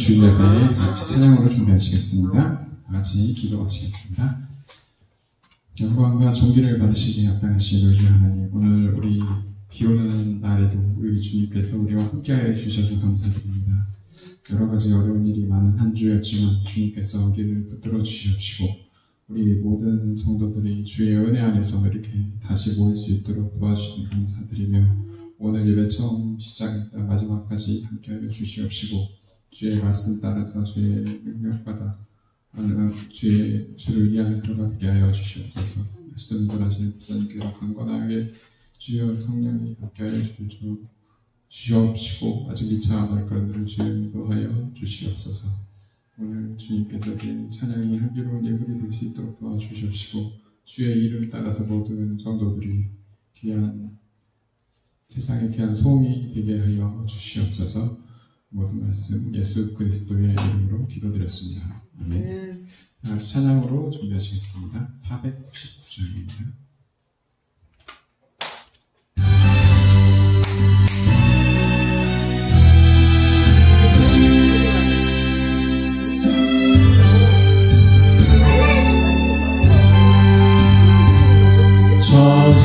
주일 예배 같이 찬양으로 준비하시겠습니다. 같이 기도하시겠습니다. 영광과 존귀를 받으시기에 합당하신 우리 하나님, 오늘 우리 비오는 날에도 우리 주님께서 우리와 함께하여 주셔서 감사드립니다. 여러 가지 어려운 일이 많은 한 주였지만 주님께서 우리를 붙들어 주시옵시고 우리 모든 성도들이 주의 은혜 안에서 이렇게 다시 모일 수 있도록 도와주시니 감사드리며, 오늘 예배 처음 시작부터 마지막까지 함께하여 주시옵시고 주의 말씀 따라서 주의 능력받아 주를 위하여 걸어가게 하여 주시옵소서. 말씀 전하시는 목사님께서 강건하게 주여 성령이 함께하여 주시옵시고 아직 미처 안 올 것들을 주여 인도하여 주시옵소서. 오늘 주님께서 드리는 찬양이 향기로운 예물이 될 수 있도록 도와주시옵시고 주의 이름 따라서 모든 성도들이 세상의 귀한 소음이 되게 하여 주시옵소서. 모든 말씀 예수 그리스도의 이름으로 기도드렸습니다. 아멘. 다시 찬양으로 준비하시겠습니다. 499장입니다.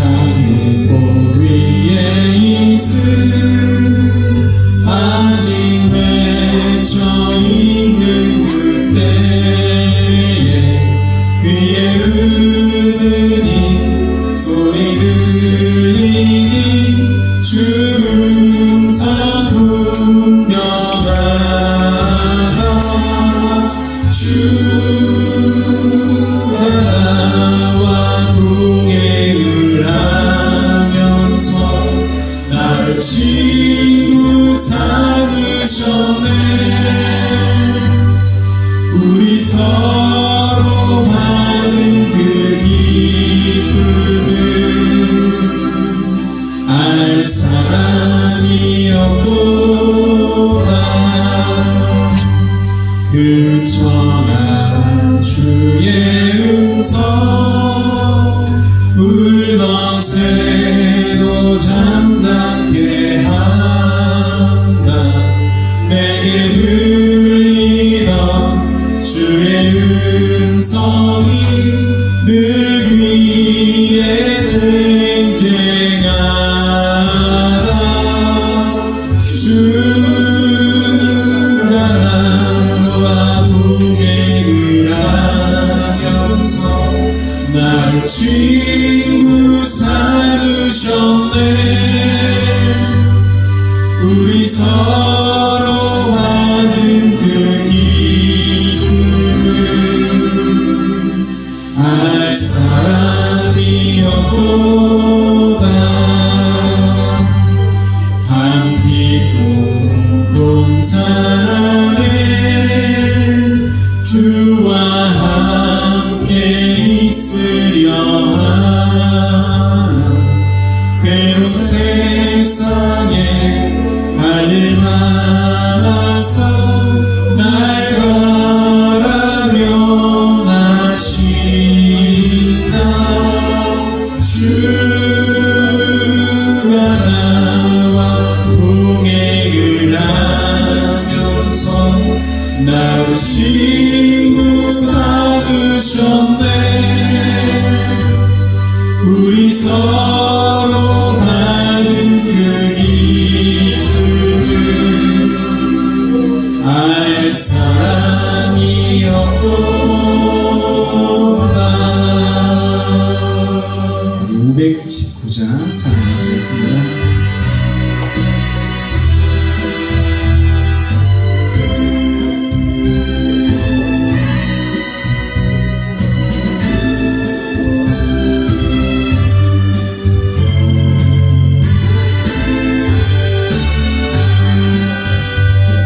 저장문 위에 있음 아직 맺혀있는 그때에 귀에 은은히 소리 들리니 주 음성 분명하다. 주가 나와 동행을 하면서 나를 친구 삼으셨네. 우리 서로 하는 그 기쁨은 알 사람이 없도다. 그청한 주의 음성 울던 새도 잠잠케 한다. 내게 들리던 주의 음성이 늘 귀에 쟁쟁하다. 주가 나와 동행을 하면서 나를 친구 삼으셨네. 우리 서로 하는 그 기쁨은 알 사람이 없도다. 한 기쁨 동산 안에 주와 함께 있으려 하나. 괴로운 세상에 할 일 많아서 날 바라며 나신다. 주가 나와 동행을 하면서 나를 친구 삼으셨네. 우리 서로 하는 그 기쁨은 알 사람이 없도다. 519장 찬양하시겠습니다.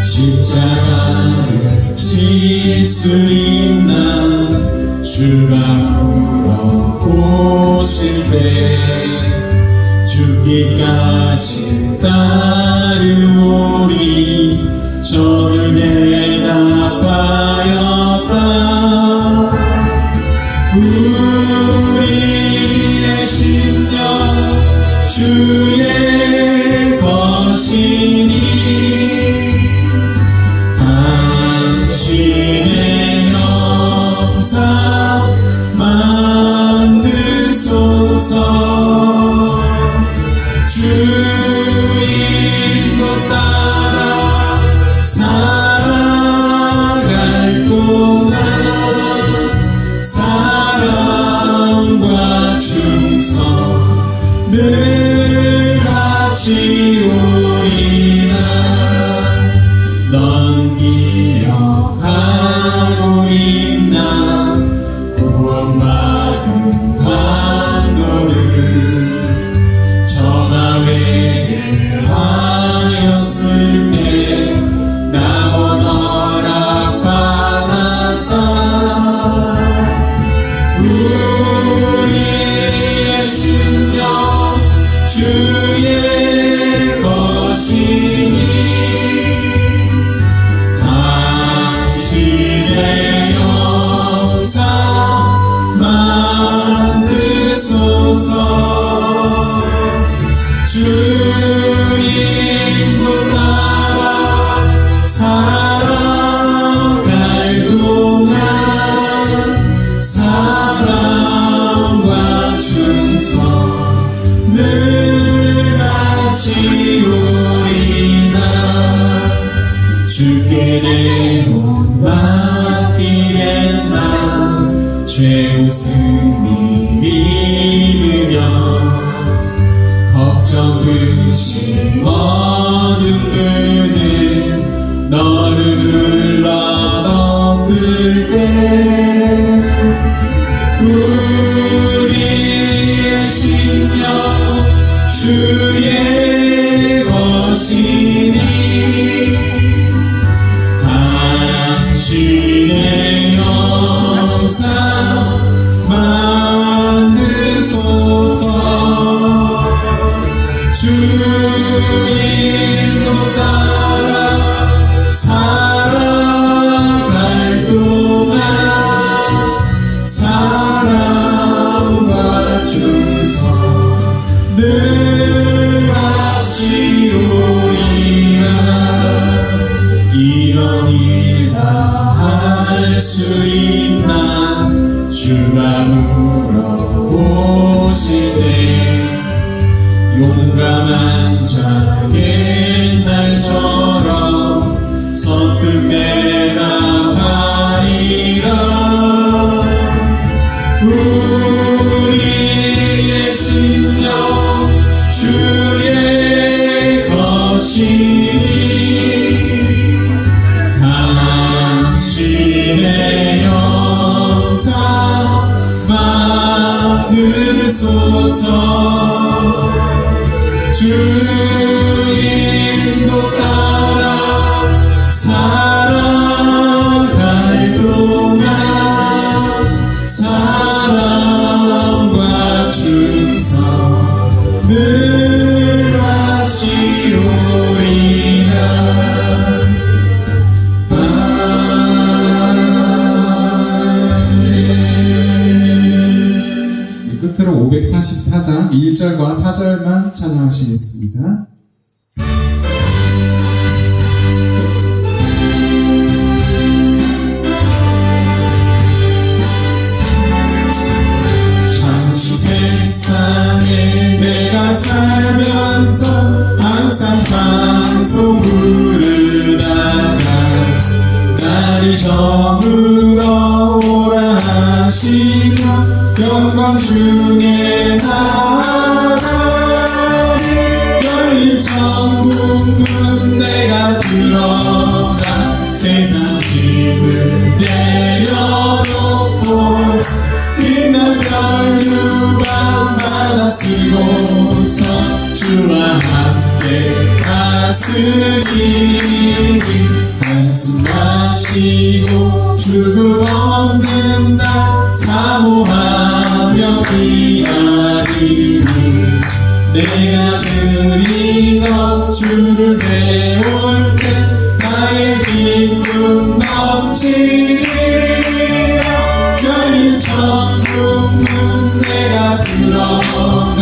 십자가를 질 수 있나. 주가 물어보실 때 죽기까지 따르오리. 저를 대답하였다. 우리의 심령 주의 것이니 만드소서. 주인도 따라 살아갈 동안 사랑과 충성 늘같이 우리가 주께 내 몸 맡기겠나. 죄웃음이 믿으며 걱정 근심 어둠 그는 너를 불러 덮을 때 우리의 심령 주의 것이니 당신의 영상 만드소서. 주인도 따라 살아갈 동안 사랑과 충성 늘같이 우리가 이런 일 다 할 수 있나. 주가 물어보실 때 용감한 자 옛날처럼 선뜻 대답하리라. 우리의 심령 주의 것이니 당신의 영상 만드소서. 주인도 따라 살아갈 동안 사랑과 충성 늘같이 우리가 끝으로 544장 1절과 4절만 찬양하시겠습니다. 잠시 세상에 내가 살면서 항상 찬송 부르다가 날이 저물어 오라 하시며 영광 중에 나아가리. 열린 천국문 내가 들어가 세상 짐을 내려놓고 빛난 혈류가 받아 쓰고서 주와 함께 가스리니. 한숨 마시고 죽음 없는 날 사모하며 기다리니. 내가 드리던 주를 배울 때 나의 기쁨 넘치리라. 열린 천국문 내가 들어가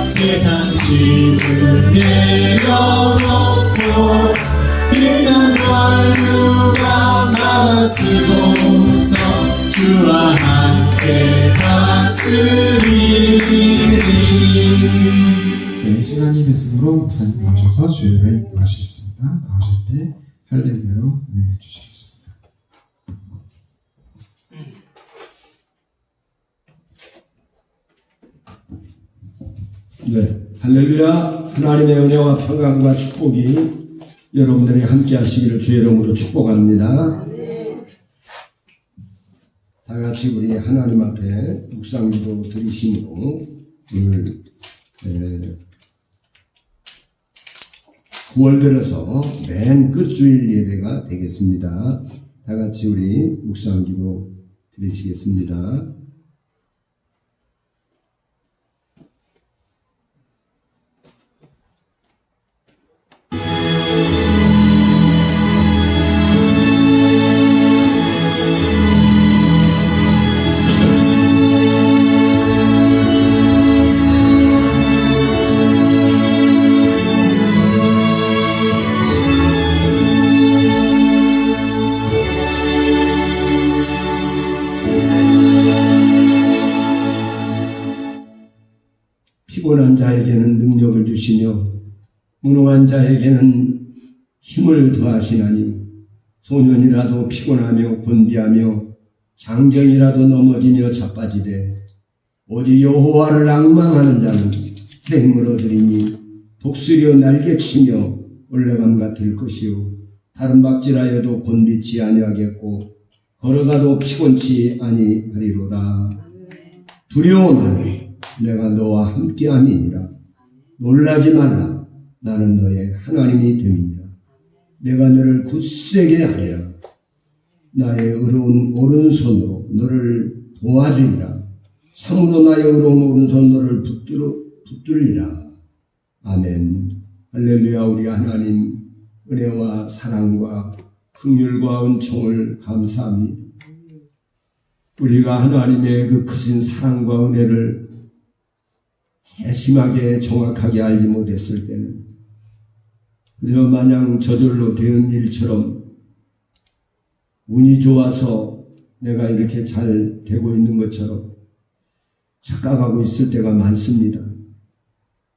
세상 짐을 내려놓고 빛난 혈류가 나를 쓰고서 주와 함께 다스리리. 네, 시간이 됐으므로 목사님 나오셔서 주일을 인도하시겠습니다. 나오실 때 할렐루야로 은행해 주시겠습니다. 네, 할렐루야. 하나님의 은혜와 평강과 축복이 여러분들이 함께 하시기를 주의 이름으로 축복합니다. 다 같이 우리 하나님 앞에 묵상기도 드리심으로 오늘 9월 들어서 맨 끝주일 예배가 되겠습니다. 다 같이 우리 묵상기도 드리시겠습니다. 피곤한 자에게는 능력을 주시며 무능한 자에게는 힘을 더하시나니 소년이라도 피곤하며 곤비하며 장정이라도 넘어지며 자빠지되 오직 여호와를 앙망하는 자는 새 힘을 얻으리니 독수리여 날개치며 올레감 같을 것이요 다른 박질하여도 곤비치 아니하겠고 걸어가도 피곤치 아니하리로다. 두려워하니 내가 너와 함께함이니라. 놀라지 말라. 나는 너의 하나님이 됨이니라. 내가 너를 굳세게 하리라. 나의 의로운 오른손으로 너를 도와주리라. 참으로 나의 의로운 오른손 너를 붙들리라. 아멘. 할렐루야. 우리 하나님 은혜와 사랑과 긍휼과 은총을 감사합니다. 우리가 하나님의 그 크신 사랑과 은혜를 세심하게 정확하게 알지 못했을 때는 그저 마냥 저절로 되는 일처럼 운이 좋아서 내가 이렇게 잘 되고 있는 것처럼 착각하고 있을 때가 많습니다.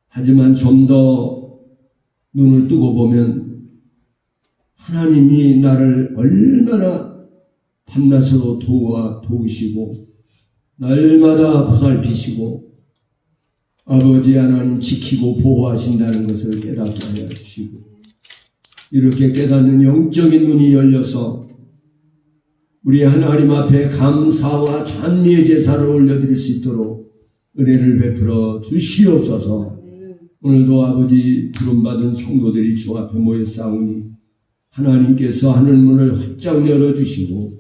하지만 좀 더 눈을 뜨고 보면 하나님이 나를 얼마나 밤낮으로 도우시고 날마다 보살피시고 아버지 하나님 지키고 보호하신다는 것을 깨닫게 하여 주시고 이렇게 깨닫는 영적인 눈이 열려서 우리 하나님 앞에 감사와 찬미의 제사를 올려드릴 수 있도록 은혜를 베풀어 주시옵소서. 오늘도 아버지 부름받은 성도들이 주 앞에 모였사오니 하나님께서 하늘문을 활짝 열어주시고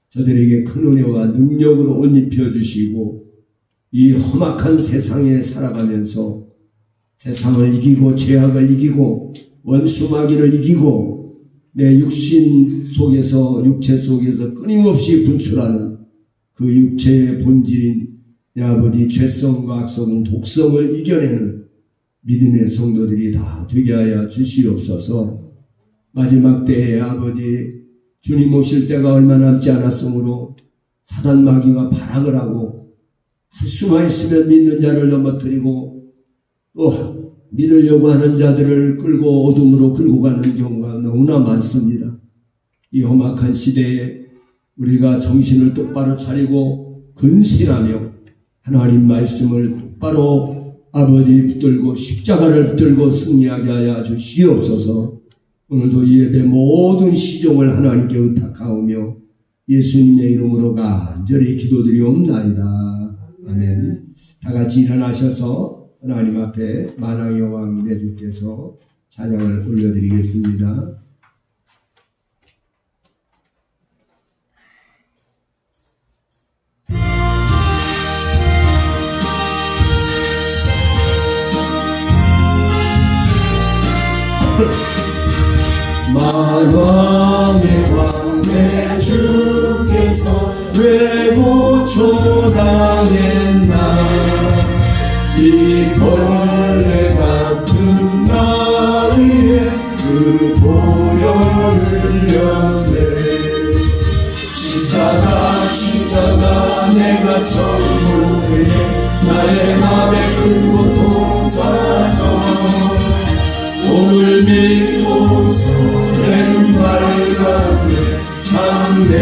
저들에게 큰 은혜와 능력으로 옷 입혀주시고 이 험악한 세상에 살아가면서 세상을 이기고 죄악을 이기고 원수마귀를 이기고 내 육신 속에서 육체 속에서 끊임없이 분출하는 그 육체의 본질인 내 아버지 죄성과 악성 독성을 이겨내는 믿음의 성도들이 다 되게 하여 주시옵소서. 마지막 때에 아버지 주님 오실 때가 얼마 남지 않았으므로 사단 마귀가 발악을 하고 할 수만 있으면 믿는 자를 넘어뜨리고 또 믿으려고 하는 자들을 끌고 어둠으로 끌고 가는 경우가 너무나 많습니다. 이 험악한 시대에 우리가 정신을 똑바로 차리고 근신하며 하나님 말씀을 똑바로 아버지 붙들고 십자가를 붙들고 승리하게 하여 주시옵소서. 오늘도 이 예배 모든 시종을 하나님께 의탁하오며 예수님의 이름으로 간절히 기도드리옵나이다. 아멘. 다 같이 일어나셔서 하나님 앞에 만왕의 여왕 내 주께서 찬양을 올려드리겠습니다. 만왕의 왕 내 주께서 왜 고초당했나 이 벌레 같은 나이에 그 보혈을 흘렸네 십자가 내가 천국에 나의 맘에 큰 고통 사줘 오늘 믿고서 내는 밝았네 참 내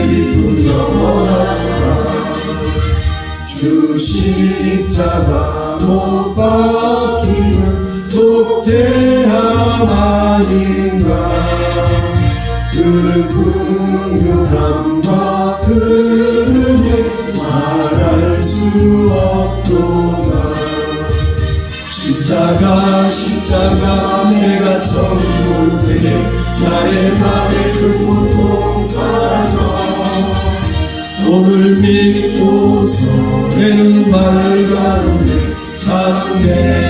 기쁨 영원하다 주 십자가 못 박히는 속죄함 아닌가 그 긍휼함과 그 은혜 말할 수 없도다 십자가 내가 천국에 나의 맘에 큰 고통 사줘 오늘 믿고서 내는 밝았네 참 내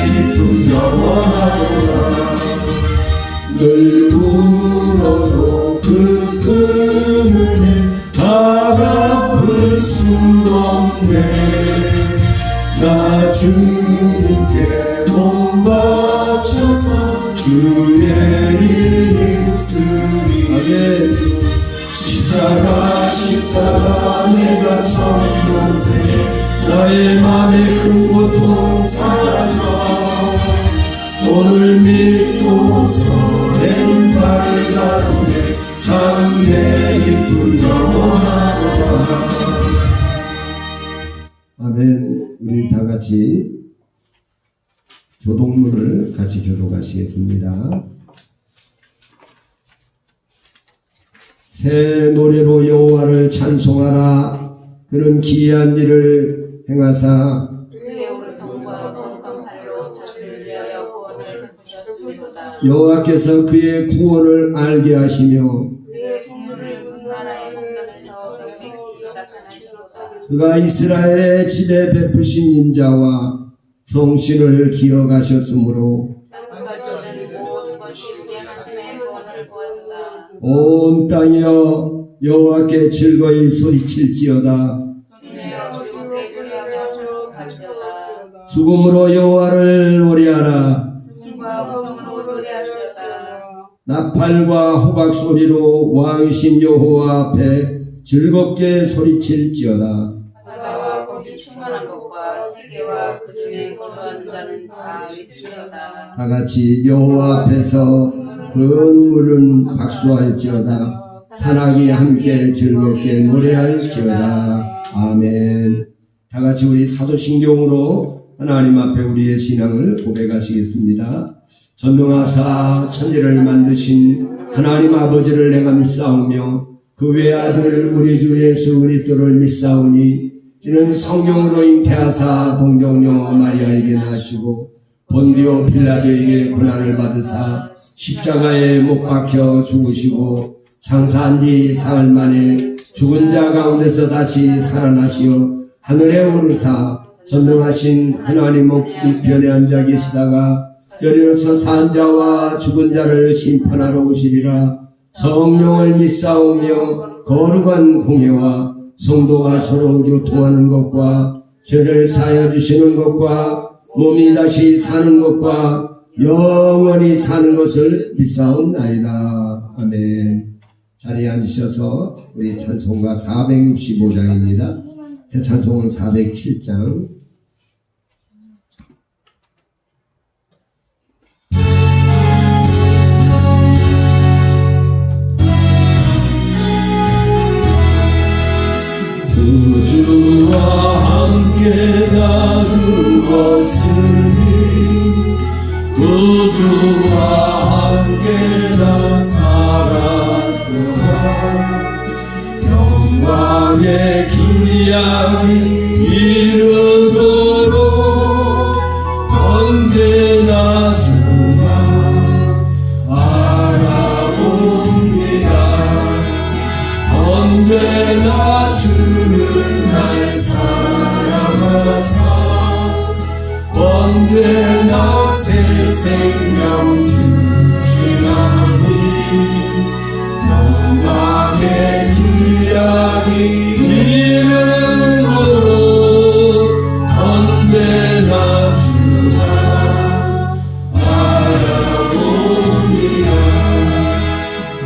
기쁨 영원하도다 늘 울어도 그 큰 은혜 다 갚을 수 없네 나 주님께 몸 바쳐서 주의 일 힘쓰리 십자가 내가 천국에 나의 맘에 큰 고통 사줘 너를 믿고서 내 발가락에 참 내 기쁨 영원하도다. 아멘. 우리 다 같이 교독문을 같이 교독하시겠습니다. 새 노래로 여호와를 찬송하라. 그는 기이한 일을 행하사 그의 오른손과 거룩한 발로 저를 위하여 구원을 베푸셨으리로다. 여호와께서 그의 구원을 알게 하시며 그의 국물을 문나라의 궁전에서 명백히 나타내시로다. 그가 이스라엘의 지대 베푸신 인자와 성신을 기억하셨으므로 땅끝까지 이르는 모든 것이 우리 하나님의 구원을 보았다. 온 땅이여 여호와께 즐거이 소리칠지어다. 이내어 즐겁게 노래하며 찬송할지어다. 죽음으로 여호와를 노래하라. 승과 음성으로 노래할지어다. 나팔과 호박 소리로 왕이신 여호와 앞에 즐겁게 소리칠지어다. 바다와 거기 충만한 것과 세계와 그 중에 거주하는 자는 다 있을지어다. 다 같이 여호와 앞에서 큰 물은 박수할지어다. 산악이 함께 즐겁게 노래할지어다. 아멘. 다 같이 우리 사도신경으로 하나님 앞에 우리의 신앙을 고백하시겠습니다. 전능하사 천지를 만드신 하나님 아버지를 내가 믿사오며 그 외아들 우리 주 예수 그리스도를 믿사오니 이는 성령으로 잉태하사 동정녀 마리아에게 나시고 본디오 빌라도에게 고난을 받으사 십자가에 못 박혀 죽으시고 장사한 지 사흘 만에 죽은 자 가운데서 다시 살아나시어 하늘에 오르사 전능하신 하나님 우편에 앉아 계시다가 여리로서 산 자와 죽은 자를 심판하러 오시리라. 성령을 믿사오며 거룩한 공예와 성도가 서로 교통하는 것과 죄를 사하여 주시는 것과 몸이 다시 사는 것과 영원히 사는 것을 믿사옵나이다. 아멘. 자리에 앉으셔서 우리 찬송가 465장입니다. 새 찬송은 407장. 구주와 함께 나 죽었으니 구주와 함께 나 살았구나. 영광의 기약이 이르도록 언제나 주만 알아봅니다. 언제나 주는 날 사랑하사 언제나 새 생명 주시나니 영광의 기약이 이르도록 언제나 주만 알아봅니다.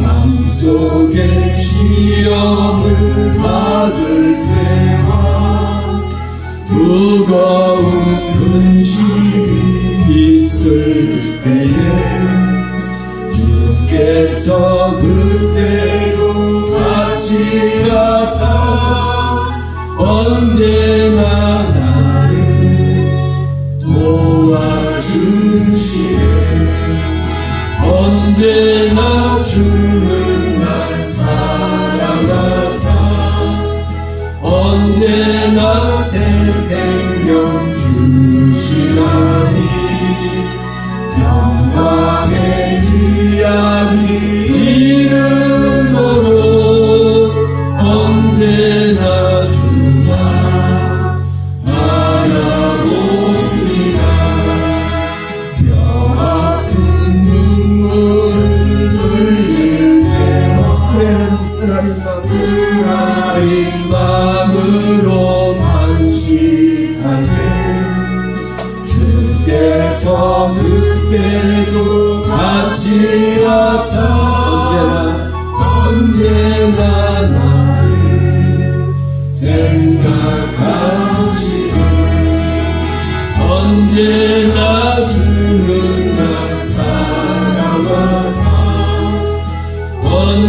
마음속에 시험을 받을 때와 무거운 근심이 있을 때에 주께서 그때도 같이 가사 언제나 나를 도와주시네. 언제나 주는 날 사랑하사 언제나 새 생명 주시나니 영광의 기약이 이르도록 언제나 주만 알아봅니다. 뼈 아픈 눈물을 흘릴 때와 쓰라린 마음으로 안식할 때 주께서 그때도 같이 하사 언제나 나를 생각하시네. 언제나 주는 날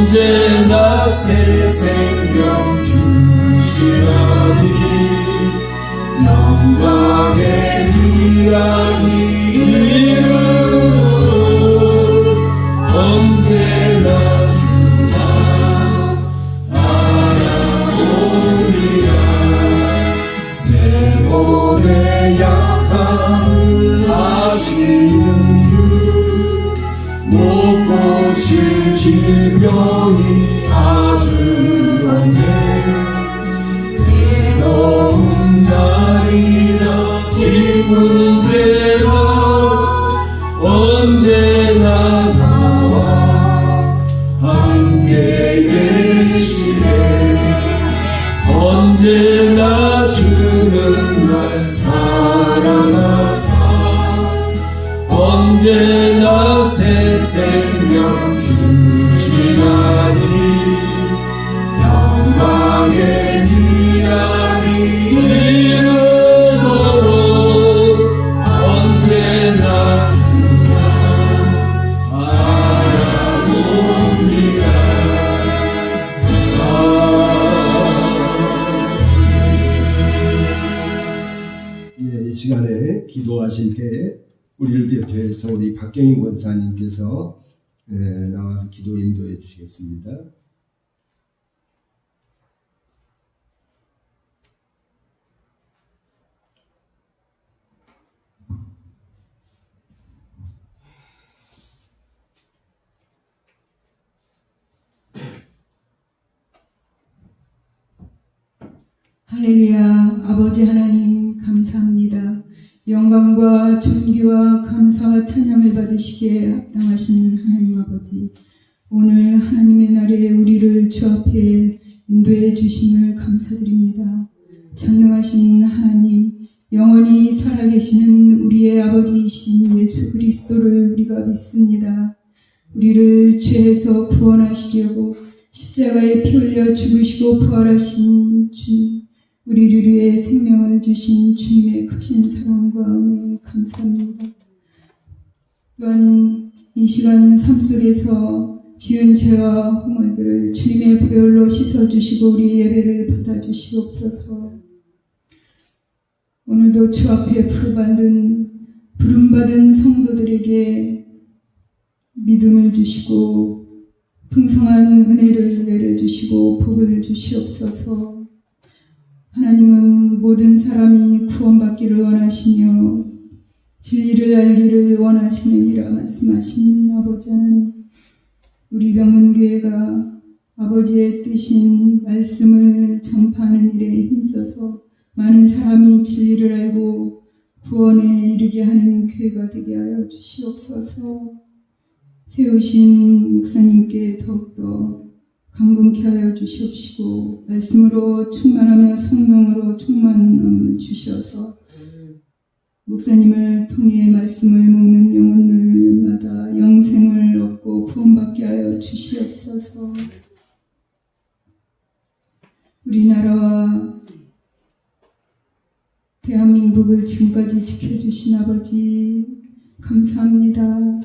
언제나 새 생명 주시라니 영광의 귀한 이름 언제나 주와 알아보리라 내 몸의 약함을 아시는 주 못 고칠 질병이 아주 없네 괴로운 날이나 기쁜 때나 언제나 나와 함께 계시네 언제나 주는 날 사랑하사 언제나 새 생명 주시나니 영광의 귀한 이름으로 언제나 주와 알아봅니다. 이 시간에 기도하실 때 우리를 대표해서 우리 박경인 권사님께서 나와서 기도 인도해 주시겠습니다. 할렐루야. 아버지 하나님 감사합니다. 영광과 존귀와 감사와 찬양을 받으시기에 합당하신 하나님 아버지, 오늘 하나님의 날에 우리를 주 앞에 인도해 주심을 감사드립니다. 전능하신 하나님, 영원히 살아계시는 우리의 아버지이신 예수 그리스도를 우리가 믿습니다. 우리를 죄에서 구원하시려고 십자가에 피 흘려 죽으시고 부활하신 주, 우리를 위해 생명을 주신 주님의 크신 사랑과 은혜에 감사합니다. 또한 이 시간 삶 속에서 지은 죄와 허물들을 주님의 보혈로 씻어주시고 우리 예배를 받아주시옵소서. 오늘도 주 앞에 부름받은 성도들에게 믿음을 주시고 풍성한 은혜를 내려주시고 복을 주시옵소서. 하나님은 모든 사람이 구원받기를 원하시며 진리를 알기를 원하시느니라 말씀하신 아버지 하나님, 우리 병문교회가 아버지의 뜻인 말씀을 전파하는 일에 힘써서 많은 사람이 진리를 알고 구원에 이르게 하는 교회가 되게 하여 주시옵소서. 세우신 목사님께 더욱더 강건케 하여 주시옵시고 말씀으로 충만하며 성령으로 충만함을 주셔서 목사님을 통해 말씀을 먹는 영혼들마다 영생을 얻고 구원받게 하여 주시옵소서. 우리나라와 대한민국을 지금까지 지켜주신 아버지 감사합니다.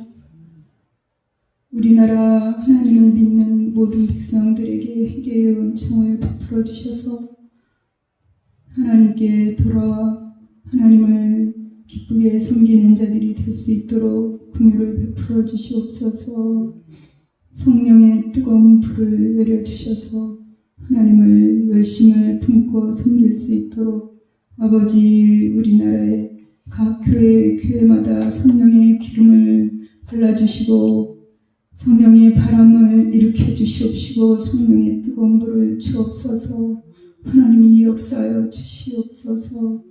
우리나라 하나님을 믿는 모든 백성들에게 회개의 은총을 베풀어 주셔서 하나님께 돌아와 하나님을 기쁘게 섬기는 자들이 될 수 있도록 긍휼을 베풀어 주시옵소서. 성령의 뜨거운 불을 내려주셔서 하나님을 열심을 품고 섬길 수 있도록 아버지 우리나라의 각 교회마다 성령의 기름을 발라주시고 성령의 바람을 일으켜 주시옵시고 성령의 뜨거운 불을 주옵소서. 하나님이 역사하여 주시옵소서.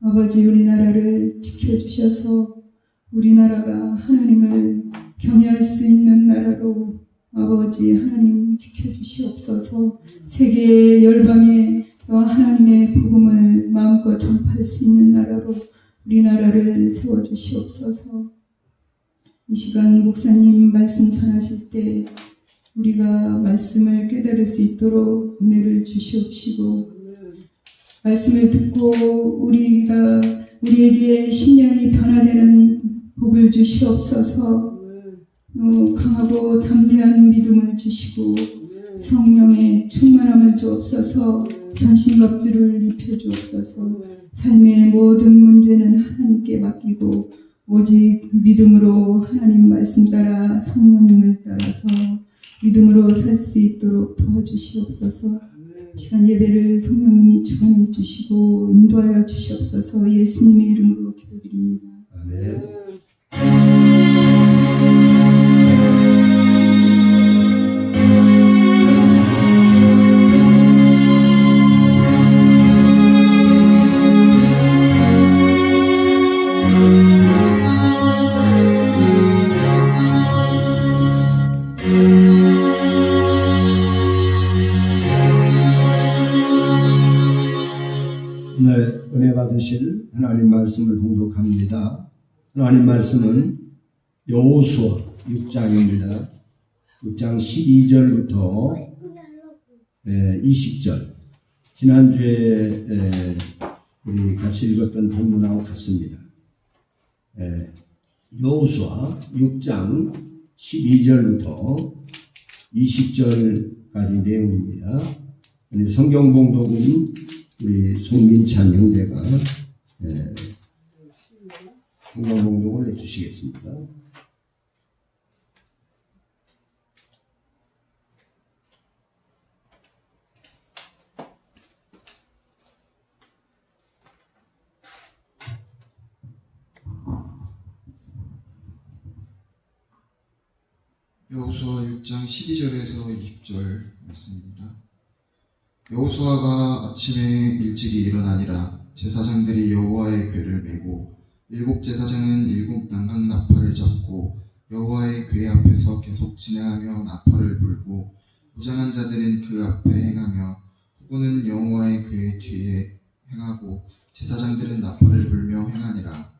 아버지 우리나라를 지켜주셔서 우리나라가 하나님을 경외할 수 있는 나라로 아버지 하나님 지켜주시옵소서. 세계의 열방에 또 하나님의 복음을 마음껏 전파할 수 있는 나라로 우리나라를 세워주시옵소서. 이 시간 목사님 말씀 전하실 때 우리가 말씀을 깨달을 수 있도록 은혜를 주시옵시고 말씀을 듣고 우리에게 심령이 변화되는 복을 주시옵소서. 강하고 담대한 믿음을 주시고 성령의 충만함을 주옵소서. 전신갑주를 입혀주옵소서. 삶의 모든 문제는 하나님께 맡기고 오직 믿음으로 하나님 말씀 따라 성령님을 따라서 믿음으로 살 수 있도록 도와주시옵소서. 시간 예배를 성령님이 주관해 주시고 인도하여 주시옵소서. 예수님의 이름으로 기도드립니다. 아멘. 네, 은혜 받으실 하나님 말씀을 봉독합니다. 하나님 말씀은 여호수아 6장입니다. 6장 12절부터 20절. 지난주에 우리 같이 읽었던 본문하고 같습니다. 여호수아 6장 12절부터 20절까지 내용입니다. 성경 봉독은 우리 송민찬 형제가 성경 봉독을 해주시겠습니다. 여호수아 6장 12절에서 20절 말씀입니다. 여호수아가 아침에 일찍이 일어나니라. 제사장들이 여호와의 궤를 메고 일곱 제사장은 일곱 양각 나팔을 잡고 여호와의 궤 앞에서 계속 진행하며 나팔을 불고 무장한 자들은 그 앞에 행하며 후군은 여호와의 궤 뒤에 행하고 제사장들은 나팔을 불며 행하니라.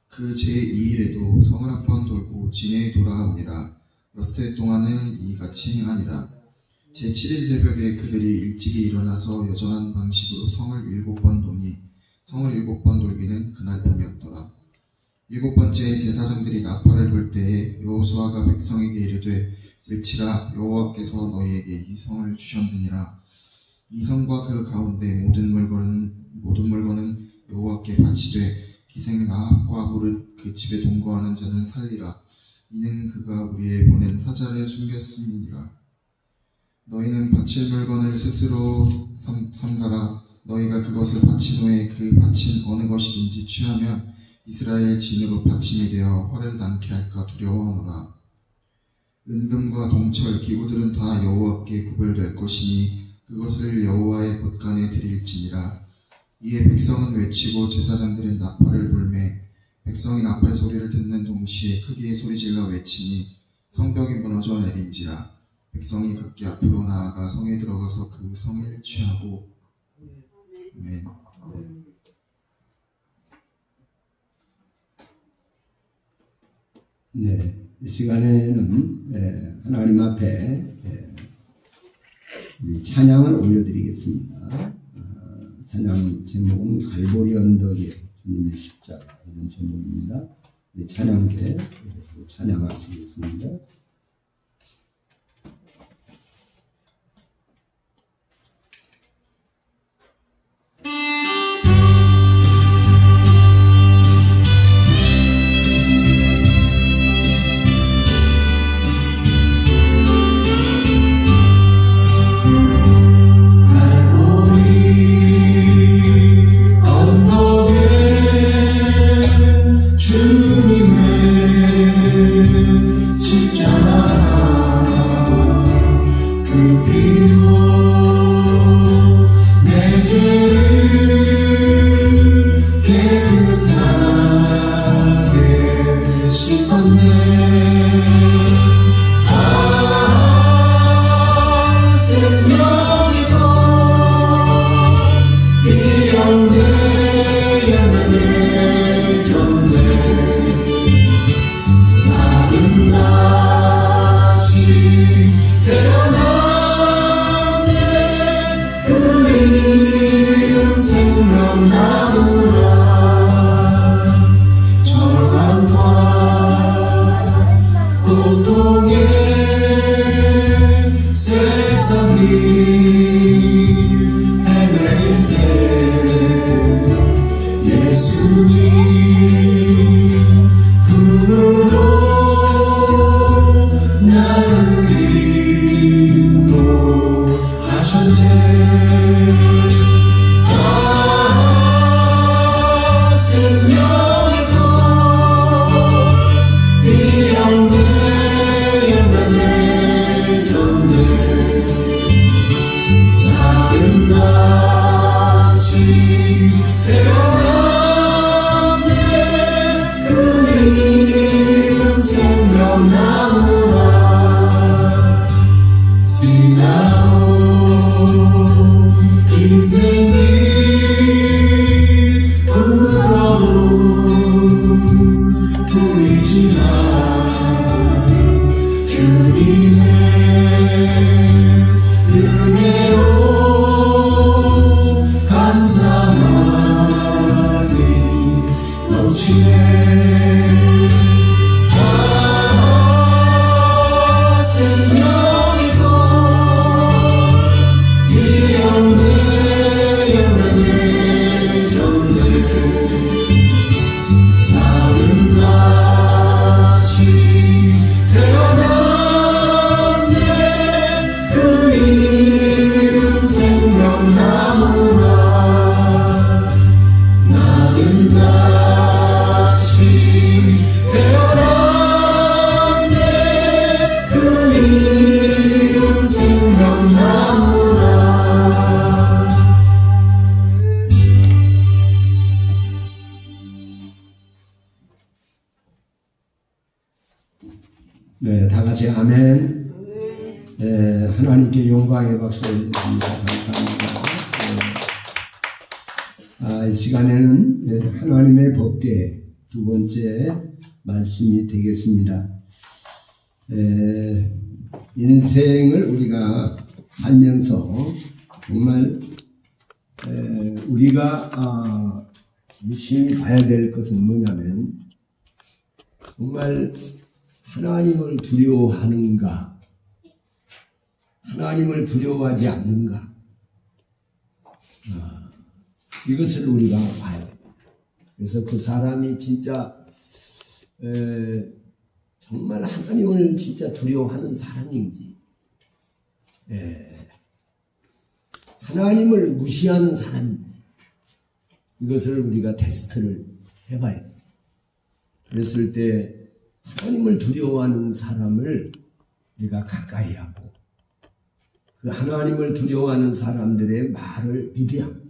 그 제2일에도 성을 한번 돌고 진에 돌아오니라. 엿새 동안을 이같이 행하니라. 제7일 새벽에 그들이 일찍이 일어나서 여전한 방식으로 성을 7번 도니 성을 7번 돌기는 그날뿐이었더라. 7번째 제사장들이 나팔을 불 때에 여호수아가 백성에게 이르되 외치라. 여호와께서 너희에게 이 성을 주셨느니라. 이 성과 그 가운데 모든 물건은 여호와께 바치되 기생 라합과 무릇 그 집에 동거하는 자는 살리라. 이는 그가 우리의 보낸 사자를 숨겼음이니라. 너희는 바칠 물건을 스스로 삼가라. 너희가 그것을 바친 후에 그 바친 어느 것이든지 취하면 이스라엘 진으로 바침이 되어 화를 낳게 할까 두려워하노라. 은금과 동철, 기구들은 다 여호와께 구별될 것이니 그것을 여호와의 곳간에 드릴지니라. 이에 백성은 외치고 제사장들은 나팔을 불매 백성이 나팔 소리를 듣는 동시에 크게 소리질러 외치니 성벽이 무너져 내린지라. 백성이 각기 앞으로 나아가 성에 들어가서 그 성을 취하고. 아멘. 네, 이 시간에는 하나님 앞에 찬양을 올려드리겠습니다. 찬양 제목은 갈보리 언덕에 주님의 십자가 이런 제목입니다. 찬양대 찬양하시겠습니다. 주님의 십자가 무시한 주님의 은혜로 감사하니 넘치네. 생명의 꽃 피었네. 영원의 정대 나는 다시 태어났네. 그 이름 생명나무라. 나는 다시 태어났네. 그 이름 생명나무라. 네, 다 같이 아멘. 네, 하나님께 영광의 박수 올려드립니다. 감사합니다. 이 시간에는 하나님의 법궤 두 번째 말씀이 되겠습니다. 인생을 우리가 살면서 정말 우리가 유심히 봐야 될 것은 뭐냐면 정말 하나님을 두려워하는가, 하나님을 두려워하지 않는가, 이것을 우리가 봐야 돼요. 그래서 그 사람이 진짜 정말 하나님을 진짜 두려워하는 사람인지, 하나님을 무시하는 사람인지, 이것을 우리가 테스트를 해봐야 돼요. 그랬을 때 하나님을 두려워하는 사람을 우리가 가까이 하고 그 하나님을 두려워하는 사람들의 말을 믿어야 합니다.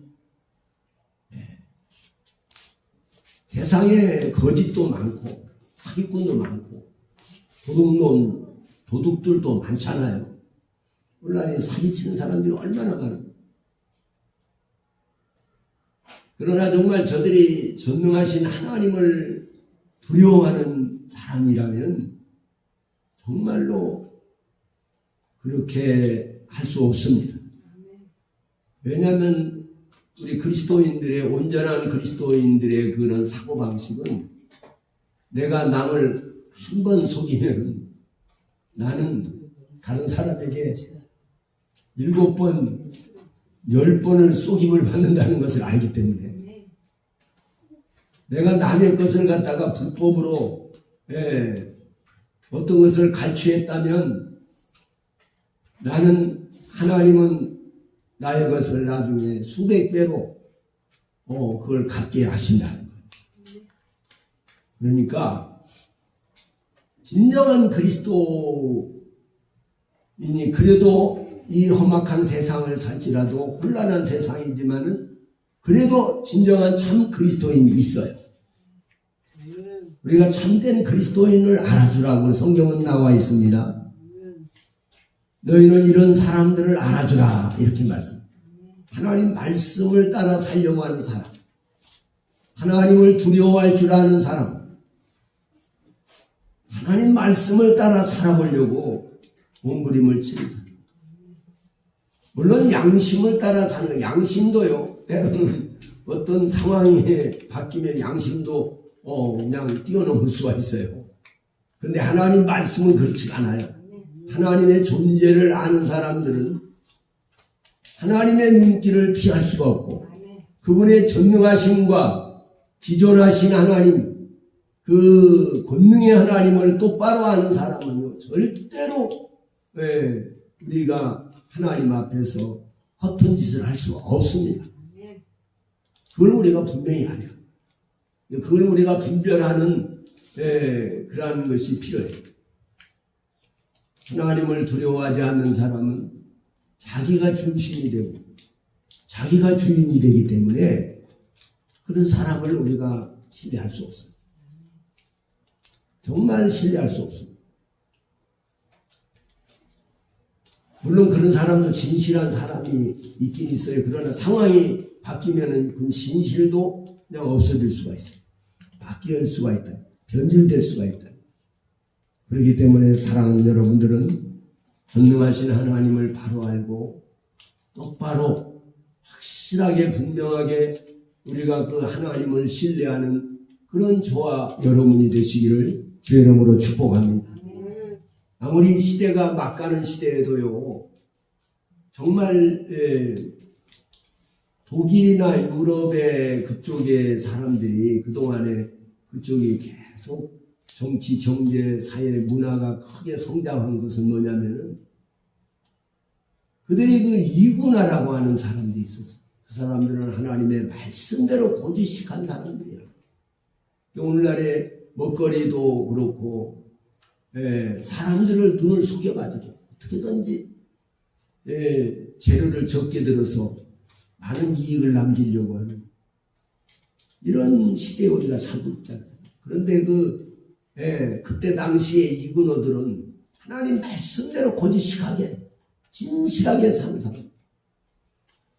세상에 거짓도 많고 사기꾼도 많고 도둑들도 많잖아요. 온라인에 사기치는 사람들이 얼마나 많아요. 그러나 정말 저들이 전능하신 하나님을 두려워하는 사람이라면 정말로 그렇게 할 수 없습니다. 왜냐하면 우리 그리스도인들의 온전한 그리스도인들의 그런 사고방식은 내가 남을 한 번 속이면 나는 다른 사람에게 7번, 10번을 속임을 받는다는 것을 알기 때문에 내가 남의 것을 갖다가 불법으로 어떤 것을 갈취했다면 나는 하나님은 나의 것을 나중에 수백 배로 그걸 갚게 하신다는 거예요. 그러니까 진정한 그리스도인이 그래도 이 험악한 세상을 살지라도 혼란한 세상이지만은 그래도 진정한 참 그리스도인이 있어요. 우리가 참된 그리스도인을 알아주라고 성경은 나와 있습니다. 너희는 이런 사람들을 알아주라 이렇게 말씀. 하나님 말씀을 따라 살려고 하는 사람, 하나님을 두려워할 줄 아는 사람, 하나님 말씀을 따라 살아보려고 몸부림을 치는 사람. 물론 양심을 따라 사는 양심도요. 때로는 어떤 상황이 바뀌면 양심도 그냥 뛰어넘을 수가 있어요. 그런데 하나님 말씀은 그렇지가 않아요. 하나님의 존재를 아는 사람들은 하나님의 눈길을 피할 수가 없고 그분의 전능하심과 기존하신 하나님, 그 권능의 하나님을 똑바로 아는 사람은요 절대로 우리가 하나님 앞에서 허튼 짓을 할 수가 없습니다. 그걸 우리가 분명히 알아요. 그걸 우리가 분별하는 그러한 것이 필요해요. 하나님을 두려워하지 않는 사람은 자기가 중심이 되고 자기가 주인이 되기 때문에 그런 사람을 우리가 신뢰할 수 없어요. 정말 신뢰할 수 없습니다. 물론 그런 사람도 진실한 사람이 있긴 있어요. 그러나 상황이 바뀌면은 그 진실도 그냥 없어질 수가 있어요. 바뀔 수가 있다. 변질될 수가 있다. 그렇기 때문에 사랑하는 여러분들은 전능하신 하나님을 바로 알고 똑바로 확실하게 분명하게 우리가 그 하나님을 신뢰하는 그런 저와 여러분이 되시기를 주의 이름으로 축복합니다. 아무리 시대가 막가는 시대에도요, 정말 독일이나 유럽의 그쪽의 사람들이 그동안에 그쪽이 계속 정치, 경제, 사회, 문화가 크게 성장한 것은 뭐냐면은 그들이 그 이구나라고 하는 사람들이 있었어요. 그 사람들은 하나님의 말씀대로 고지식한 사람들이야. 오늘날의 먹거리도 그렇고 사람들을 눈을 속여가지고 어떻게든지 재료를 적게 들어서 많은 이익을 남기려고 하는 이런 시대에 우리가 살고 있잖아요. 그런데 그때 당시에 이군어들은 하나님 말씀대로 고지식하게 진실하게 사는 사람.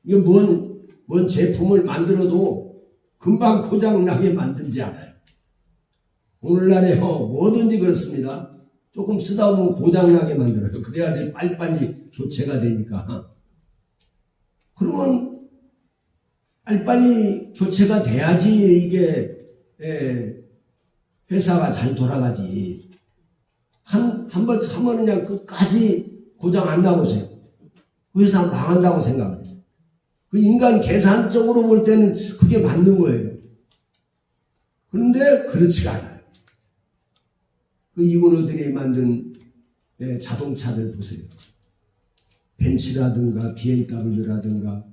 이게 뭔 제품을 만들어도 금방 고장나게 만들지 않아요. 오늘날에요 뭐든지 그렇습니다. 조금 쓰다 보면 고장나게 만들어요. 그래야지 빨리빨리 교체가 되니까. 그러면 빨리빨리 교체가 돼야지 이게 회사가 잘 돌아가지. 한 번 사면 그냥 끝까지 고장 안 나보세요. 그 회사 망한다고 생각을 했어요. 그 인간 계산적으로 볼 때는 그게 맞는 거예요. 그런데 그렇지가 않아요. 그 이군어들이 만든 자동차들 보세요. 벤츠라든가 BMW라든가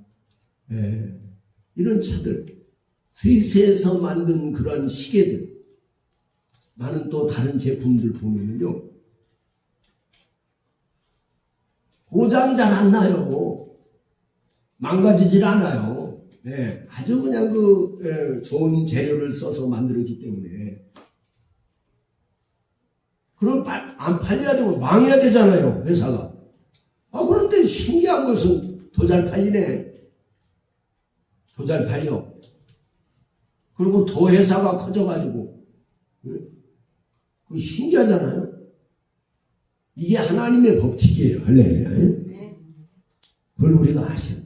이런 차들, 스위스에서 만든 그런 시계들, 많은 또 다른 제품들 보면은요, 고장이 잘 안 나요. 망가지질 않아요. 아주 그냥 좋은 재료를 써서 만들었기 때문에. 그럼 안 팔려야 되고 망해야 되잖아요, 회사가. 그런데 신기한 것은 더 잘 팔리네. 더 잘 팔려. 그리고 더 회사가 커져가지고. 그 신기하잖아요. 이게 하나님의 법칙이에요. 할렐루야. 그걸 우리가 아셔야 돼요.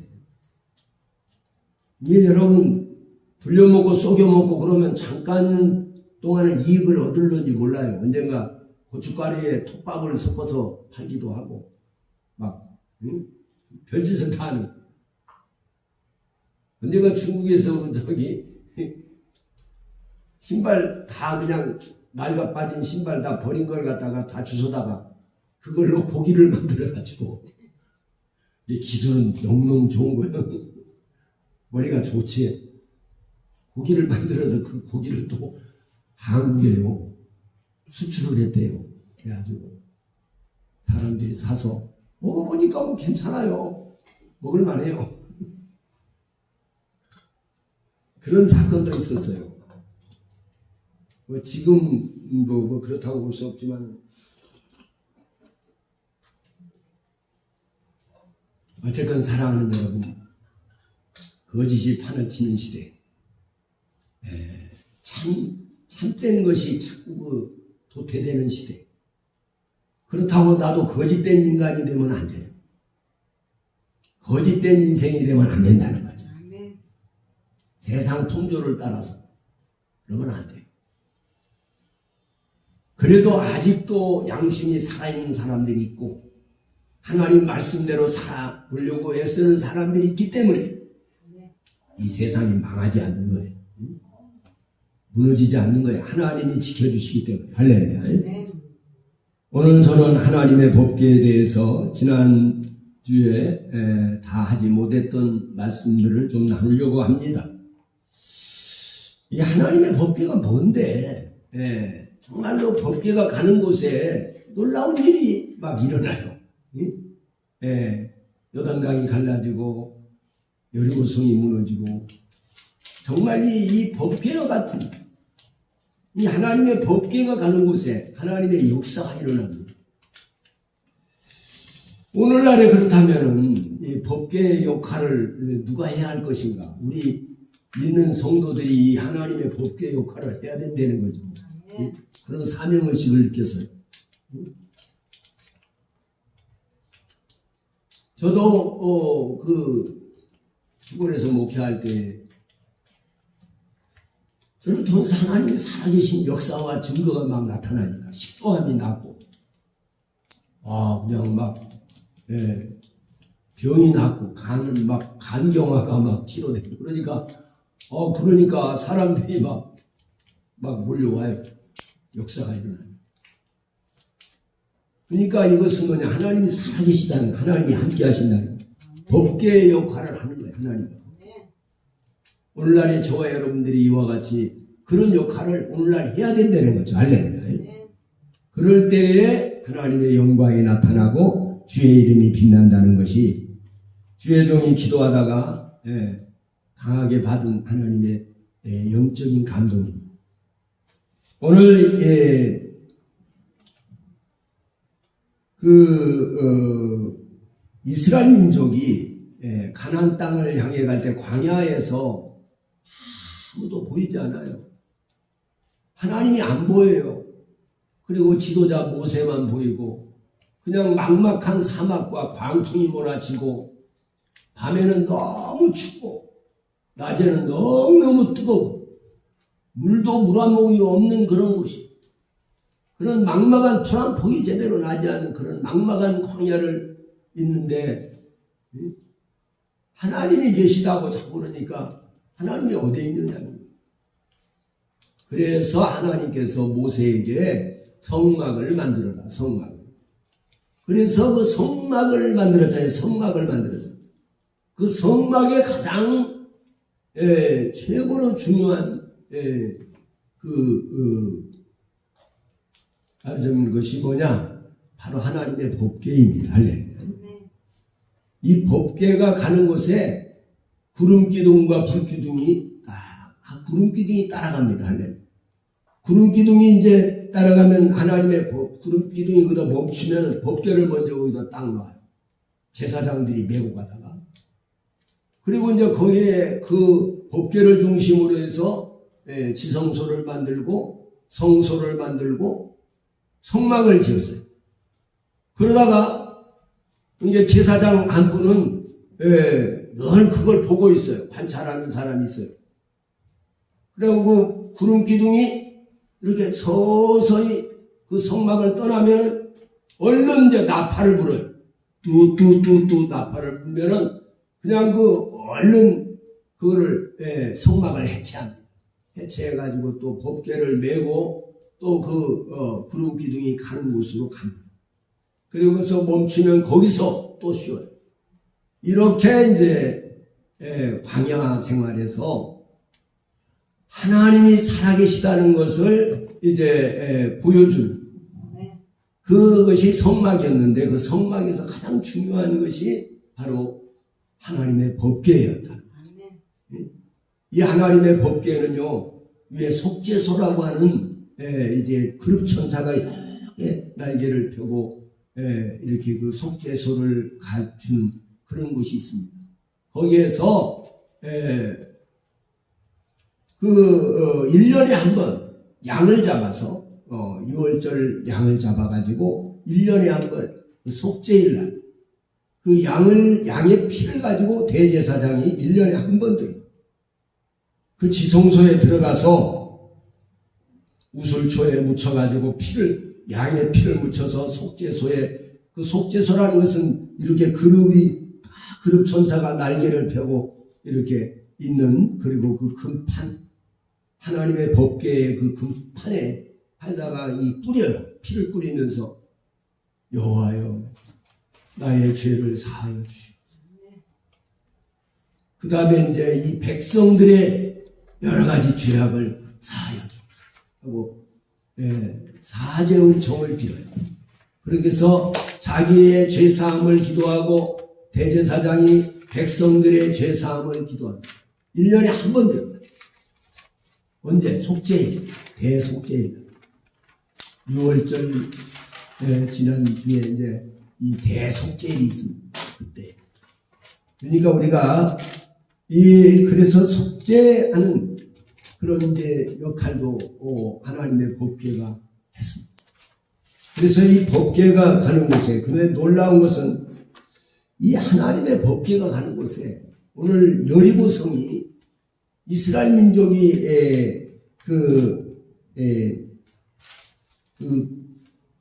이게 여러분 불려먹고 속여먹고 그러면 잠깐 동안에 이익을 얻을는지 몰라요. 언젠가 고춧가루에 톱밥을 섞어서 팔기도 하고 막 별짓을 다 하는. 언젠가 중국에서 신발 다 그냥 낡아 빠진 신발 다 버린 걸 갖다가 다 주워다가 그걸로 고기를 만들어가지고 이 기술은 너무너무 좋은 거예요. 머리가 좋지. 고기를 만들어서 그 고기를 또 한국에요 수출을 했대요. 그래가지고 사람들이 사서 먹어보니까 뭐 괜찮아요. 먹을만해요. 그런 사건도 있었어요. 지금 뭐 그렇다고 볼 수 없지만 어쨌건 사랑하는 여러분, 거짓이 판을 치는 시대, 참된 것이 자꾸 도태되는 시대. 그렇다고 나도 거짓된 인간이 되면 안 돼요. 거짓된 인생이 되면 안 된다는 거죠. 세상 풍조를 따라서 그러면 안 돼요. 그래도 아직도 양심이 살아있는 사람들이 있고 하나님 말씀대로 살아보려고 애쓰는 사람들이 있기 때문에 이 세상이 망하지 않는 거예요. 무너지지 않는 거예요. 하나님이 지켜주시기 때문에. 할렐루야. 오늘 저는 하나님의 법궤에 대해서 지난주에 다 하지 못했던 말씀들을 좀 나누려고 합니다. 이 하나님의 법궤가 뭔데 정말로 법궤가 가는 곳에 놀라운 일이 막 일어나요. 요단강이 갈라지고 여리고성이 무너지고 정말 이 법궤와 같은 이 하나님의 법궤가 가는 곳에 하나님의 역사가 일어납니다. 오늘날에 그렇다면은 이 법궤의 역할을 누가 해야 할 것인가? 우리 믿는 성도들이 이 하나님의 법궤의 역할을 해야 된다는 거죠. 그런 사명의식을 느꼈어요. 저도 시골에서 목회할 때 저는 통해서 하나님이 살아계신 역사와 증거가 막 나타나니까 식도암이 나고 그냥 막 병이 났고 간경화가 막 치료되고 그러니까 사람들이 막 몰려와요. 역사가 일어나요. 그러니까 이것은 뭐냐, 하나님이 살아계시다는, 하나님이 함께 하신다는 법계의 역할을 하는 거예요. 하나님이. 오늘날에 저와 여러분들이 이와 같이 그런 역할을 오늘날 해야 된다는 거죠. 할렐루야. 그럴 때에 하나님의 영광이 나타나고 주의 이름이 빛난다는 것이 주의 종이 기도하다가 강하게 받은 하나님의 영적인 감동입니다. 오늘 이스라엘 민족이 가나안 땅을 향해 갈 때 광야에서 아무도 보이지 않아요. 하나님이 안 보여요. 그리고 지도자 모세만 보이고 그냥 막막한 사막과 광풍이 몰아치고 밤에는 너무 춥고 낮에는 너무너무 뜨겁고 물도 물 한 모금이 없는 그런 곳이, 그런 막막한 불 한 폭이 제대로 나지 않는 그런 막막한 광야를 있는데 하나님이 계시다고 자꾸 그러니까 하나님이 어디에 있느냐는 거예요. 그래서 하나님께서 모세에게 성막을 만들어라. 성막을. 그래서 그 성막을 만들었잖아요. 성막을 만들었어요. 그 성막의 가장 최고로 중요한 것이 뭐냐? 바로 하나님의 법궤입니다. 할렐루야. 이 법궤가 가는 곳에 구름기둥과 불기둥이 구름기둥이 따라갑니다. 할렐루야. 구름기둥이 이제 따라가면 하나님의 구름기둥이 거기다 멈추면 법궤를 먼저 거기다 딱 놔요. 제사장들이 메고 가다가. 그리고 이제 거기에 그 법궤를 중심으로 해서 지성소를 만들고 성소를 만들고 성막을 지었어요. 그러다가 이제 제사장 한 분은 늘 그걸 보고 있어요. 관찰하는 사람이 있어요. 그리고 구름 기둥이 이렇게 서서히 그 성막을 떠나면은 얼른 이제 나팔을 불어요. 뚜뚜뚜뚜 나팔을 불면은 그냥 얼른 그거를 성막을 해체합니다. 해체해가지고 또 법궤를 메고 또 구름 기둥이 가는 곳으로 갑니다. 그리고 거기서 멈추면 거기서 또 쉬어요. 이렇게 이제 광야 생활에서 하나님이 살아계시다는 것을 이제 보여주는 그것이 성막이었는데, 그 성막에서 가장 중요한 것이 바로 하나님의 법궤였다. 이 하나님의 법궤는요, 위에 속죄소라고 하는 이제 그룹천사가 이렇게 날개를 펴고 이렇게 그 속죄소를 갖추는 그런 곳이 있습니다. 거기에서 1년에 한 번 양을 잡아서 6월절 양을 잡아가지고 1년에 한 번 속죄일날 그 양의 피를 가지고 대제사장이 1년에 한 번 들어요. 그 지성소에 들어가서 우슬초에 묻혀가지고 양의 피를 묻혀서 속죄소에, 그 속죄소라는 것은 이렇게 그룹 천사가 날개를 펴고 이렇게 있는, 그리고 그 금판, 하나님의 법궤의 그 금판에 팔다가 뿌려요. 피를 뿌리면서 여호와여 나의 죄를 사하여 주시옵소서. 그 다음에 이제 이 백성들의 여러 가지 죄악을 사하여 주옵소서 하고 사죄 은총을 빌어요. 그렇게 해서 자기의 죄사함을 기도하고 대제사장이 백성들의 죄사함을 기도합니다. 1년에 한 번 들어가요. 언제? 속죄일, 대속죄일. 6월절 지난 뒤에 이제 이 대속죄일이 있습니다. 그때. 그러니까 우리가 그래서 속죄하는 그런 이제 역할도 하나님의 법궤가 했습니다. 그래서 이 법궤가 가는 곳에, 근데 놀라운 것은 이 하나님의 법궤가 가는 곳에 오늘 여리고성이 이스라엘 민족이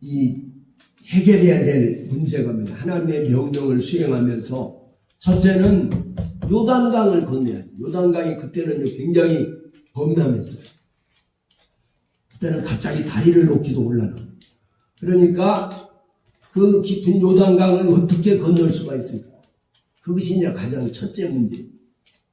이 해결해야 될 문제가 뭐냐. 하나님의 명령을 수행하면서 첫째는 요단강을 건너야 돼. 요단강이 그때는 굉장히 범람했어요. 그때는 갑자기 다리를 놓기도 곤란하고. 그러니까 그 깊은 요단강을 어떻게 건널 수가 있을까? 그것이 이제 가장 첫째 문제.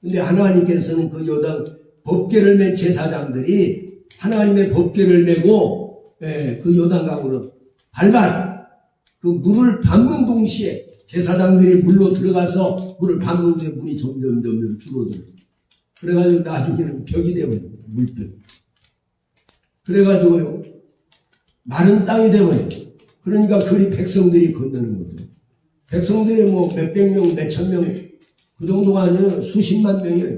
근데 하나님께서는 그 요단 법궤를 맨 제사장들이 하나님의 법궤를 메고 그 요단강으로 발발 그 물을 밟는 동시에 제사장들이 물로 들어가서 물을 밟는데 물이 점점 줄어들어요. 그래가지고 나중에는 벽이 되어버려요. 물벽. 그래가지고요 마른 땅이 되어버려요. 그러니까 그리 백성들이 건너는 거죠. 백성들이 뭐 몇백 명, 몇천 명, 그 정도가 아니에요. 수십만 명이에요.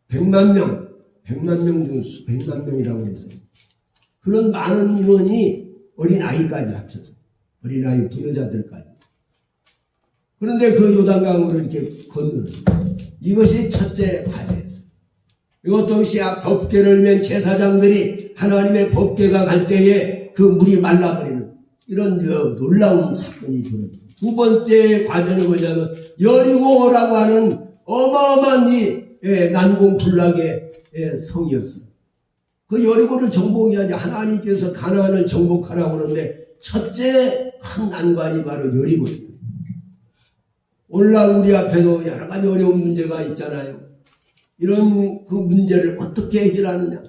100만 명, 100만 명 중 100만 명이라고 했어요. 그런 많은 인원이 어린아이까지 합쳐서, 어린아이 부녀자들까지. 그런데 그 요단강으로 이렇게 건너는 이것이 첫째 과제였어요. 이것 역시 법궤를 맨 제사장들이 하나님의 법궤가 갈 때에 그 물이 말라버리는 이런 놀라운 사건이 벌어져요. 두 번째 과제는 뭐냐면 여리고라고 하는 어마어마한 이 난공불락의 성이었어요. 그 여리고를 정복해야지. 하나님께서 가나안을 정복하라고 그러는데 첫째 큰 난관이 바로 여리고예요. 오늘날 우리 앞에도 여러 가지 어려운 문제가 있잖아요. 이런 그 문제를 어떻게 해결하느냐.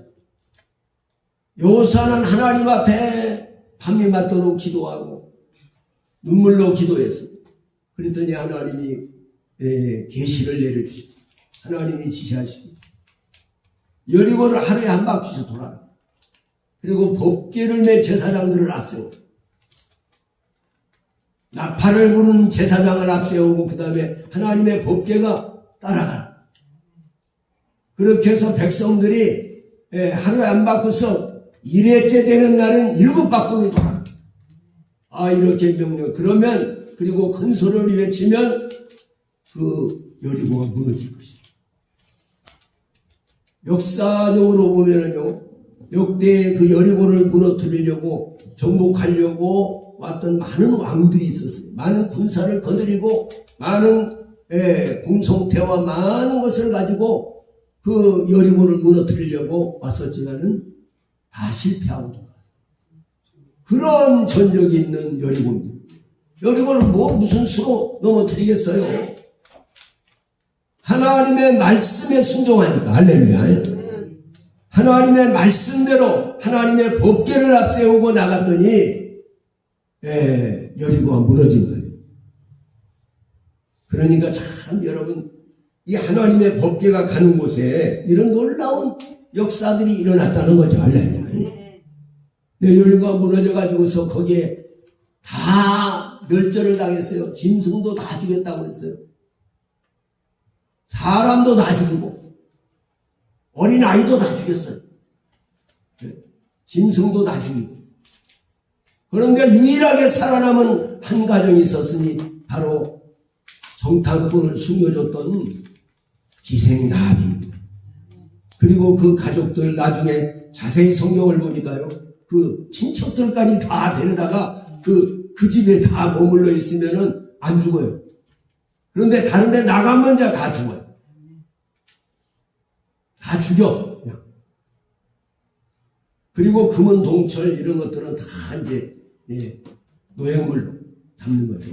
요사는 하나님 앞에 밤이 맞도록 기도하고 눈물로 기도했어요. 그랬더니 하나님이 계시를 내려주셨어요. 하나님이 지시하시고 여리고를 하루에 한 바퀴씩 돌아라. 그리고 법궤를 맨 제사장들을 앞세우고 나팔을 부는 제사장을 앞세우고 그 다음에 하나님의 법궤가 따라가라. 그렇게 해서 백성들이 하루에 한 바퀴서 1회째 되는 날은 7바퀴를 돌아라. 이렇게 명령. 그러면 그리고 큰 소리를 외치면 그 여리고가 무너질 것이다. 역사적으로 보면은요, 역대 그 여리고를 무너뜨리려고 정복하려고 왔던 많은 왕들이 있었어요. 많은 군사를 거느리고 많은 공성태와 많은 것을 가지고 그 여리고를 무너뜨리려고 왔었지만은 다 실패하고 그런 전적이 있는 여리고입니다. 여리고를 무슨 수로 넘어뜨리겠어요? 하나님의 말씀에 순종하니까. 할렐루야. 하나님의 말씀대로 하나님의 법궤를 앞세우고 나갔더니 여리고가 무너진 거예요. 그러니까 참 여러분 이 하나님의 법궤가 가는 곳에 이런 놀라운 역사들이 일어났다는 거죠. 할렐루야. 여리고가 무너져가지고서 거기에 다 멸절을 당했어요. 짐승도 다 죽였다고 그랬어요. 사람도 다 죽이고 어린아이도 다 죽였어요. 짐승도 다 죽이고. 그런데 유일하게 살아남은 한 가정이 있었으니 바로 정탐꾼을 숨겨줬던 기생나비입니다. 그리고 그 가족들 나중에 자세히 성경을 보니까요, 그 친척들까지 다 데려다가 그 집에 다 머물러 있으면은 안 죽어요. 그런데 다른 데 나가면 이제 다 죽어요. 다 죽여, 그냥. 그리고 금은 동철 이런 것들은 다 이제 노획물로 잡는 거죠.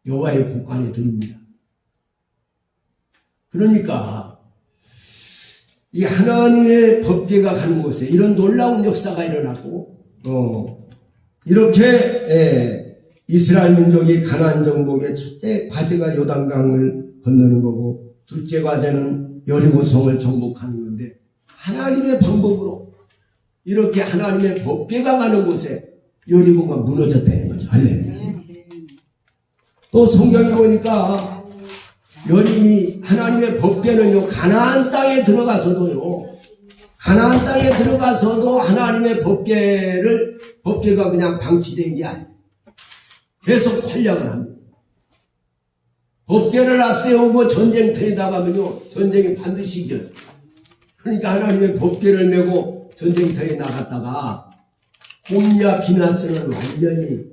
여호와의 곳간에 드립니다. 그러니까 이 하나님의 법궤가 가는 곳에 이런 놀라운 역사가 일어났고 이렇게 이스라엘 민족이 가나안 정복의 첫째 과제가 요단강을 건너는 거고 둘째 과제는 여리고성을 정복하는 건데 하나님의 방법으로 이렇게 하나님의 법궤가 가는 곳에 여리고가 무너졌다는 거죠. 할렐루야. 또 성경에 보니까 하나님의 법궤는요 가나안 땅에 들어가서도요 가나안 땅에 들어가서도 하나님의 법궤가 그냥 방치된 게 아니에요. 계속 활약을 합니다. 법궤를 앞세우고 전쟁터에 나가면요, 전쟁이 반드시 이겨요. 그러니까 하나님의 법궤를 메고 전쟁터에 나갔다가 홈리와 비나스는 완전히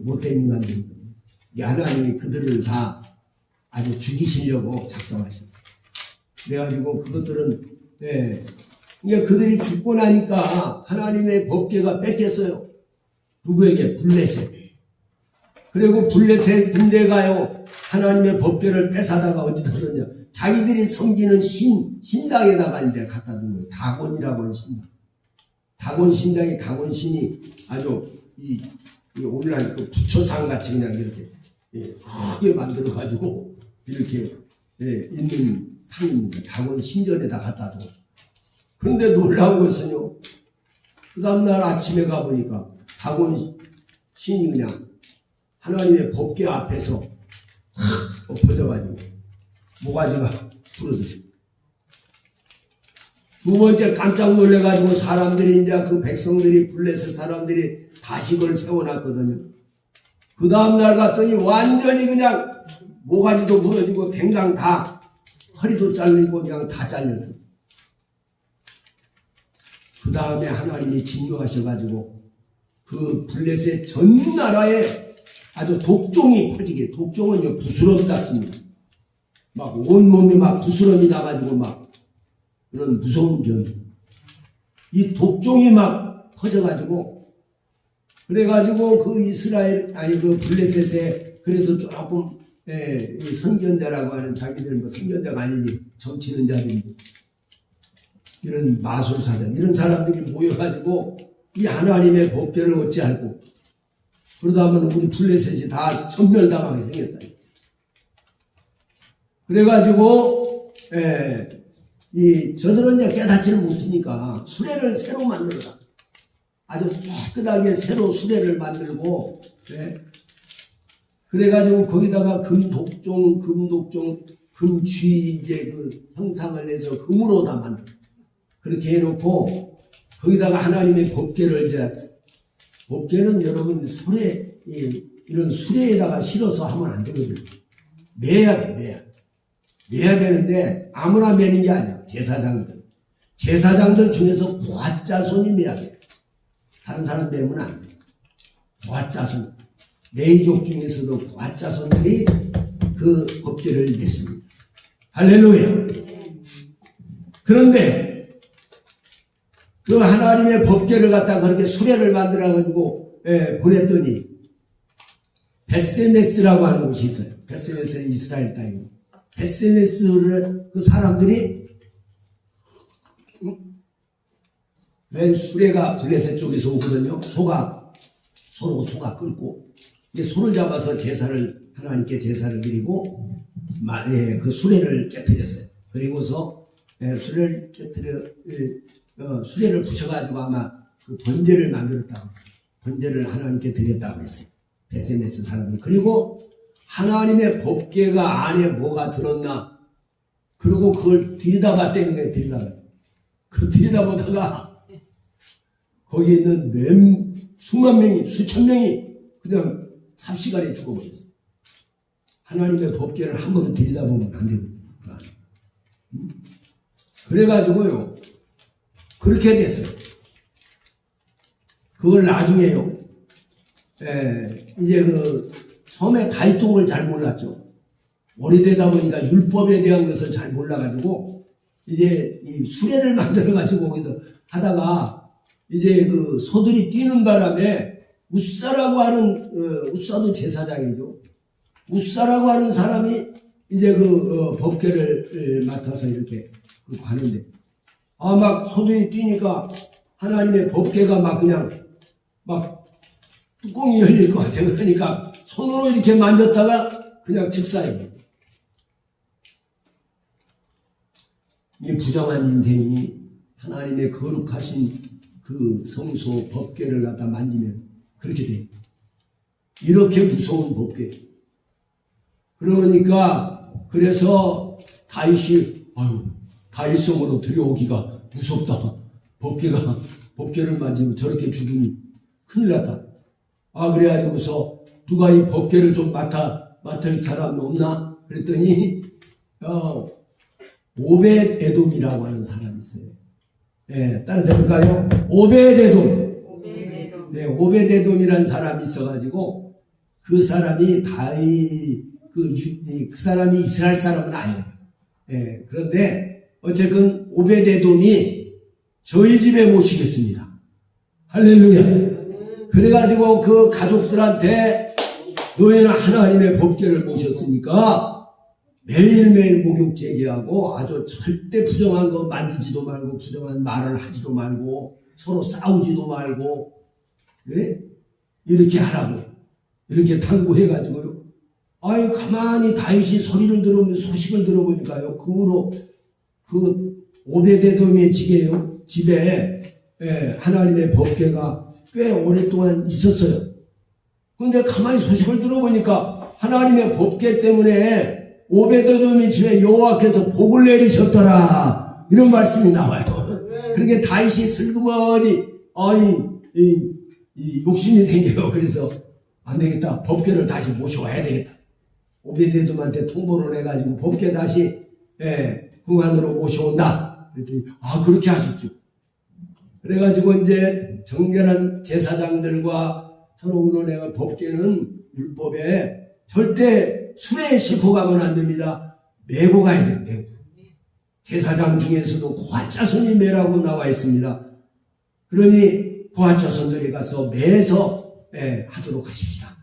못된 인간들이거든요. 하나님이 그들을 다 아주 죽이시려고 작정하셨어요. 그래가지고 그것들은, 그러니까 그들이 죽고 나니까 하나님의 법궤가 뺏겼어요. 누구에게? 블레셋. 그리고 블레셋 군대가요, 하나님의 법궤를 뺏어다가 어디다 넣냐? 자기들이 섬기는 신당에다가 이제 갖다 둔 거예요. 다곤이라고 하는 신당. 다곤 신당이, 다곤 신이 아주 오늘날 그 부처상 같이 그냥 이렇게 크게 만들어가지고 이렇게 있는 상입니다. 다곤 신전에다 갖다 둬. 그런데 놀라운 것은요, 그 다음날 아침에 가보니까 다곤 신이 그냥 하나님의 법궤 앞에서 엎어져가지고 모가지가 부러졌어요. 두 번째 깜짝 놀래가지고 사람들이 이제 그 백성들이 블레셋 사람들이 다시걸 세워놨거든요. 그 다음날 갔더니 완전히 그냥 모가지도 부러지고 댕강 다 허리도 잘리고 그냥 다 잘렸어요. 그 다음에 하나님이 진노하셔가지고 그 블레셋 전 나라에 아주 독종이 퍼지게, 독종은요 부스럼다 칩니다. 막 온몸이 막 부스럼이 나가지고 막 그런 무서운 병이, 이 독종이 막 퍼져가지고, 그래가지고 그 그 블레셋에 그래도 조금 이 선견자라고 하는, 자기들 뭐 선견자가 아니지 정치는 자들인데, 이런 마술사들, 이런 사람들이 모여가지고 이 하나님의 법궤를 어찌할고, 그러다 하면 우리 블레셋이 다 전멸당하게 생겼다. 그래가지고 저들은 이제 깨닫지를 못하니까 수레를 새로 만들어라. 아주 깨끗하게 새로 수레를 만들고, 그래가지고 거기다가 금독종, 금쥐 이제 그 형상을 해서 금으로 다 만들어. 그렇게 해놓고 거기다가 하나님의 법궤를 이제, 법궤는 여러분 이런 수레에다가 실어서 하면 안 되거든요. 매야 돼. 매야 되는데 아무나 매는 게 아니야. 제사장들 중에서 고아자손이 매야 돼. 다른 사람 매면 안 돼. 고아자손. 레이족 중에서도 고아자손들이 그 법궤를 냈습니다. 할렐루야. 그런데 그 하나님의 법궤를 갖다가 그렇게 수레를 만들어가지고 보냈더니 베세메스라고 하는 곳이 있어요. 베세메스는 이스라엘 땅이고, 베세메스를 그 사람들이 웬 수레가 블레셋 쪽에서 오거든요. 소가 끌고, 이게 소를 잡아서 하나님께 제사를 드리고, 그 수레를 깨뜨렸어요. 그리고서 수레를 수레를 부셔가지고 아마 그 번제를 만들었다고 했어요. 번제를 하나님께 드렸다고 했어요. 베세메스 사람들. 그리고 하나님의 법궤가 안에 뭐가 들었나, 그리고 그걸 들여다봤다는 거예요. 들여다보다가 거기에 있는 수천 명이 그냥 삽시간에 죽어버렸어요. 하나님의 법궤를 한 번도 들여다보면 안 되거든요. 그래가지고요, 그렇게 됐어요. 그걸 나중에요, 이제 처음에 가이통을 잘 몰랐죠. 오래되다 보니까 율법에 대한 것을 잘 몰라가지고, 이제 이 수레를 만들어가지고 거기서 하다가, 이제 그 소들이 뛰는 바람에 우사라고 하는, 우사도 제사장이죠. 우사라고 하는 사람이 이제 법궤를 맡아서 이렇게 가는데, 막 소들이 뛰니까 하나님의 법궤가 막 그냥 막 뚜껑이 열릴 것 같아요. 그러니까 손으로 이렇게 만졌다가 그냥 직사해요. 이 부정한 인생이 하나님의 거룩하신 그 성소 법궤를 갖다 만지면 그렇게 돼요. 이렇게 무서운 법궤. 그러니까 그래서 다윗이 다윗성으로 들여오기가 무섭다. 법궤를 만지면 저렇게 죽으니 큰일 났다. 아, 그래가지고서 누가 이 법궤를 좀 맡을 사람 없나? 그랬더니, 오벳 에돔이라고 하는 사람이 있어요. 예, 따라서 해볼까요? 오벳 에돔. 네, 오벳 에돔이라는 사람이 있어가지고, 그 사람이 그 사람이 이스라엘 사람은 아니에요. 예, 그런데, 어쨌든 오벳 에돔이 저희 집에 모시겠습니다. 할렐루야. 그래가지고 그 가족들한테 너희는 하나님의 법궤를 모셨으니까 매일매일 목욕 제기하고 아주 절대 부정한 거 만지지도 말고 부정한 말을 하지도 말고 서로 싸우지도 말고, 예? 이렇게 하라고 이렇게 당부해가지고요. 아유, 가만히 다윗이 소리를 들으면서 소식을 들어보니까요, 그 후로 그 오벳에돔의 집에 하나님의 법궤가 꽤 오랫동안 있었어요. 근데 가만히 소식을 들어보니까 하나님의 법궤 때문에 오벳에돔의 집에 여호와께서 복을 내리셨더라, 이런 말씀이 나와요. 그러니까 다윗이 슬그머니 이 욕심이 생겨요. 그래서 안 되겠다, 법궤를 다시 모셔와야 되겠다. 오벳에돔한테 통보를 해가지고 법궤 다시 궁안으로 모셔온다. 그랬더니 그렇게 하십시오. 그래가지고 이제 정결한 제사장들과 서로 의논해가 법궤는 율법에 절대 술에 싣고 가면 안 됩니다. 메고 가야 돼요. 메고. 제사장 중에서도 고아 자손이 메라고 나와 있습니다. 그러니 고아 자손들이 가서 매서 하도록 하십시다.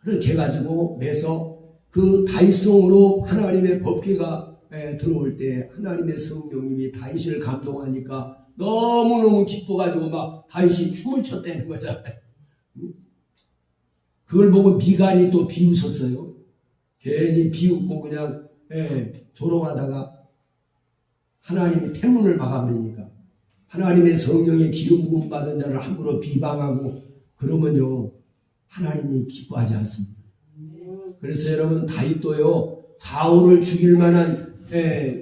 그렇게 해가지고 매서 그 다윗성으로 하나님의 법궤가 들어올 때 하나님의 성령님이 다윗을 감동하니까 너무너무 기뻐가지고 막 다윗이 춤을 췄다는 거잖아요. 그걸 보고 미갈이 또 비웃었어요. 괜히 비웃고 그냥 조롱하다가 하나님이 폐문을 막아버리니까, 하나님의 성령의 기름 부음 받은 자를 함부로 비방하고 그러면요, 하나님이 기뻐하지 않습니다. 그래서 여러분, 다윗도요, 사울을 죽일 만한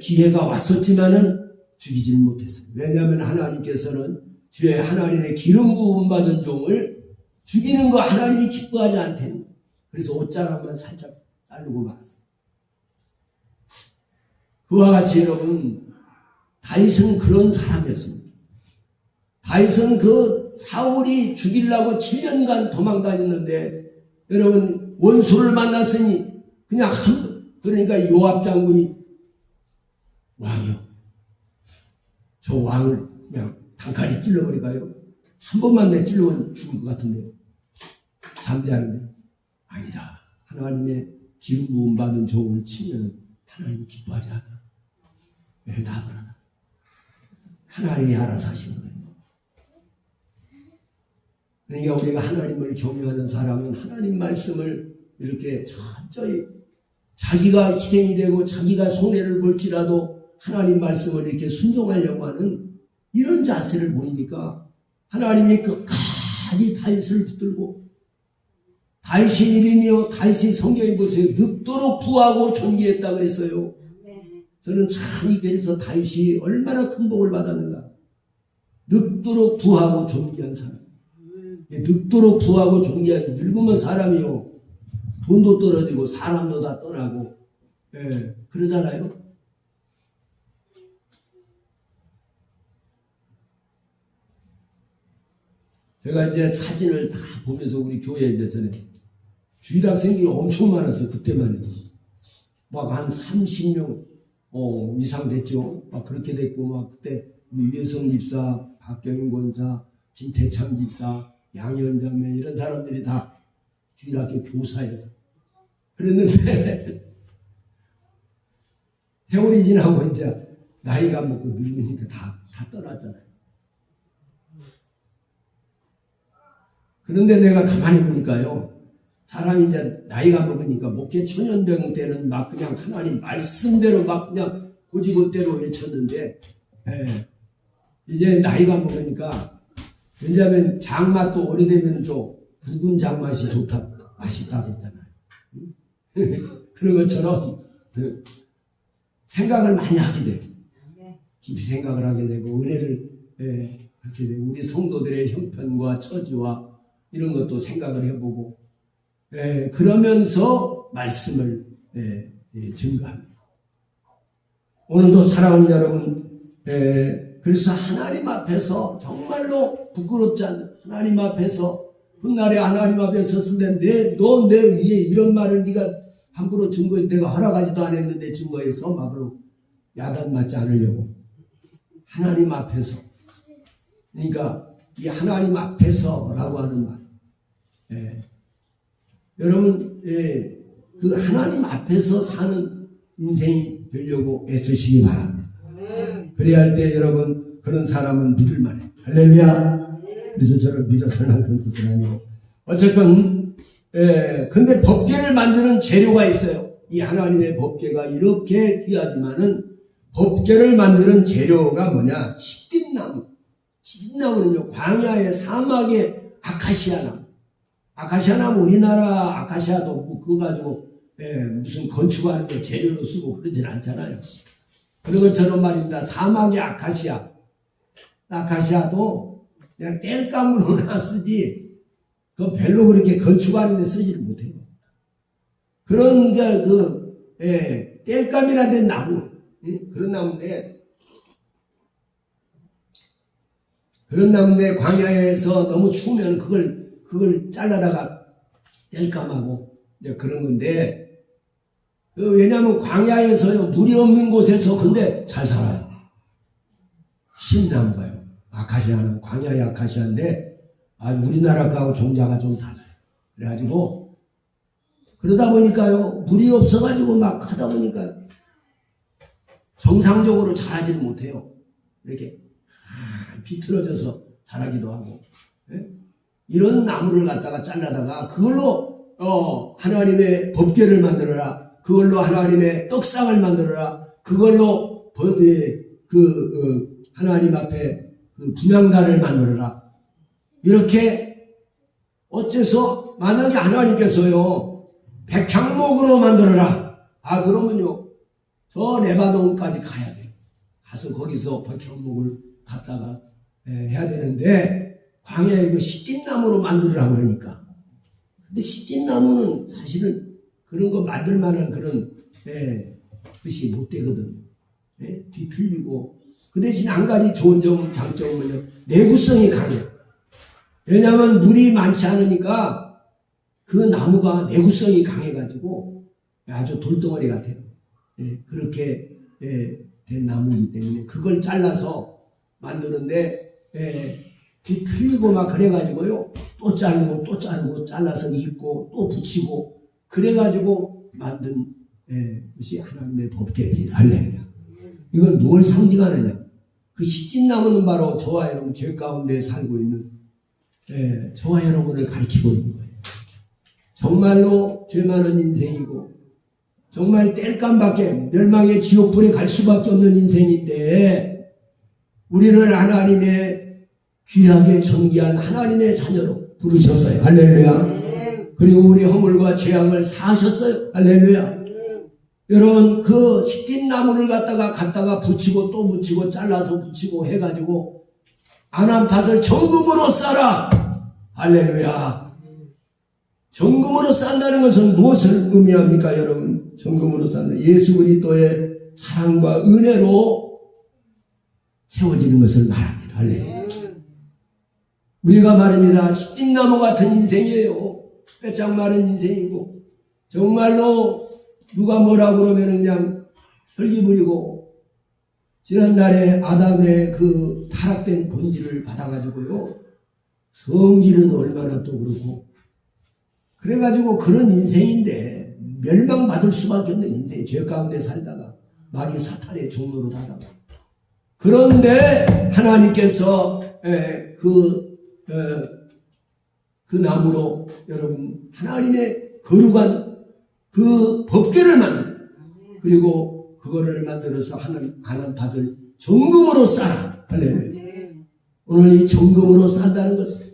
기회가 왔었지만은 죽이지는 못했어요. 왜냐하면 하나님께서는 뒤에 하나님의 기름 부음 받은 종을 죽이는 거 하나님이 기뻐하지 않대요. 그래서 옷자락만 살짝 자르고 말았어요. 그와 같이 여러분, 다윗은 그런 사람이었습니다. 다윗은 그 사울이 죽이려고 7년간 도망 다녔는데, 여러분, 원수를 만났으니 그냥 그러니까 요압 장군이, 왕이요, 저 왕을 그냥 단칼이 찔러버릴까요? 한 번만 내 찔러면 죽을 것 같은데, 잠자는데, 아니다. 하나님의 기름 부음 받은 종을 치면 하나님이 기뻐하지 않아. 왜 나가라. 하나님이 알아서 하시는 거예요. 그러니까 우리가 하나님을 경외하는 사람은 하나님 말씀을 이렇게 철저히 자기가 희생이 되고 자기가 손해를 볼지라도 하나님 말씀을 이렇게 순종하려고 하는 이런 자세를 보이니까 하나님이 끝까지 다윗을 붙들고, 다윗의 이름이요, 다윗의 성경에 보세요, 늙도록 부하고 존귀했다 그랬어요. 저는 참 이 교회에서 다윗이 얼마나 큰 복을 받았는가. 늙도록 부하고 존귀한 사람. 늙도록 부하고 존귀한, 늙으면 사람이요, 돈도 떨어지고 사람도 다 떠나고, 그러잖아요. 제가 이제 사진을 다 보면서 우리 교회에 이제 전에 주일학생들이 엄청 많았어요. 그때만 해도 막 한 30명 이상 됐죠. 막 그렇게 됐고, 막 그때 우리 유혜성 집사, 박경인 권사, 김태창 집사, 양현자매 이런 사람들이 다 주일학교 교사여서 그랬는데 세월이 지나고 이제 나이가 먹고 늙으니까 다 떠났잖아요. 그런데 내가 가만히 보니까요, 사람이 이제 나이가 먹으니까 목회 초년병 때는 막 그냥 하나님 말씀대로 막 그냥 고지고대로 외쳤는데, 이제 나이가 먹으니까, 왜냐하면 장맛도 오래되면 좀 묵은 장맛이 좋다, 맛있다고 했잖아요. 그런 것처럼 생각을 많이 하게 돼요. 깊이 생각을 하게 되고 은혜를 갖게 되고 우리 성도들의 형편과 처지와 이런 것도 생각을 해보고 그러면서 말씀을 증거합니다. 오늘도 사랑하는 여러분, 그래서 하나님 앞에서 정말로 부끄럽지 않는 하나님 앞에서 훗날에 하나님 앞에 섰을 때 너 내 위에 이런 말을 네가 함부로 증거해 내가 허락하지도 않았는데 증거해서 막으로 야단 맞지 않으려고 하나님 앞에서 그러니까 이 하나님 앞에서라고 하는 말 여러분 그 하나님 앞에서 사는 인생이 되려고 애쓰시기 바랍니다. 그래야 할 때 여러분 그런 사람은 믿을 만해. 할렐루야. 그래서 저를 믿어달라는 그런 뜻은 아니고 어쨌건 근데 법궤를 만드는 재료가 있어요. 이 하나님의 법궤가 이렇게 귀하지만은 법궤를 만드는 재료가 뭐냐? 십빛나무. 십빛나무는요 광야의 사막의 아카시아나무. 아카시아나무 우리나라 아카시아도 뭐 그거 가지고 무슨 건축하는데 재료로 쓰고 그러진 않잖아요. 그런 것처럼 말입니다. 사막의 아카시아도 그냥 땔감으로나 쓰지 그 별로 그렇게 건축하는 데 쓰지를 못해요. 그런 땔감이라 된 나무 그런 나무인데 광야에서 너무 추우면 그걸 잘라다가 땔감하고 그런 건데 왜냐하면 광야에서요 물이 없는 곳에서 근데 잘 살아요. 신나무가요. 아카시아는 광야의 아카시아인데 우리나라 거하고 종자가 좀 달라요. 그래가지고 그러다 보니까요 물이 없어가지고 막 하다 보니까 정상적으로 자라지를 못해요. 이렇게 비틀어져서 자라기도 하고 이런 나무를 갖다가 잘라다가 그걸로 하나님의 법궤를 만들어라. 그걸로 하나님의 떡상을 만들어라. 그걸로 하나님 앞에 그 분향단을 만들어라. 이렇게 어째서 만약에 하나님께서요 백향목으로 만들어라. 그러면요 저 레바논까지 가야 돼요. 가서 거기서 백향목을 갖다가 해야 되는데 광야에 그 십빛나무로 만들으라고 그러니까. 근데 십빛나무는 사실은 그런 거 만들 만한 그런 것이 못 되거든. 뒤틀리고 그 대신 한 가지 좋은 장점은요 내구성이 강해요. 왜냐하면 물이 많지 않으니까 그 나무가 내구성이 강해가지고 아주 돌덩어리 같아요. 그렇게 된 나무이기 때문에 그걸 잘라서 만드는데 뒤틀리고 막 그래가지고요 또 자르고 잘라서 입고 또 붙이고 그래가지고 만든 것이 하나님의 법궤입니다. 할렐루야. 이건 뭘 상징하느냐? 그 십빛나무는 바로 저와 여러분 죄 가운데 살고 있는 저와 여러분을 가리키고 있는 거예요. 정말로 죄 많은 인생이고 정말 땔감밖에 멸망의 지옥불에 갈 수밖에 없는 인생인데 우리를 하나님의 귀하게 존귀한 하나님의 자녀로 부르셨어요. 할렐루야. 그리고 우리 허물과 죄악을 사하셨어요. 할렐루야. 여러분 그 십빛나무를 갖다가 붙이고 또 붙이고 잘라서 붙이고 해가지고 안암팥을 정금으로 싸라. 할렐루야. 정금으로 싼다는 것은 무엇을 의미합니까 여러분? 정금으로 싼다. 예수 그리스도의 사랑과 은혜로 채워지는 것을 말합니다. 할렐루야. 우리가 말입니다. 십빛나무 같은 인생이에요. 빼짝 마른 인생이고 정말로 누가 뭐라고 그러면 그냥 혈기 부리고 지난날에 아담의 그 타락된 본질을 받아가지고요 성질은 얼마나 또 그렇고 그래가지고 그런 인생인데 멸망받을 수밖에 없는 인생 죄 가운데 살다가 마귀 사탄의 종로로 다다가 그런데 하나님께서 그 나무로 여러분 하나님의 거룩한 그 법궤를 만들어 그리고 그거를 만들어서 안암팥을 정금으로 싸라. 할렐루야. 오늘 이 정금으로 싼다는 것은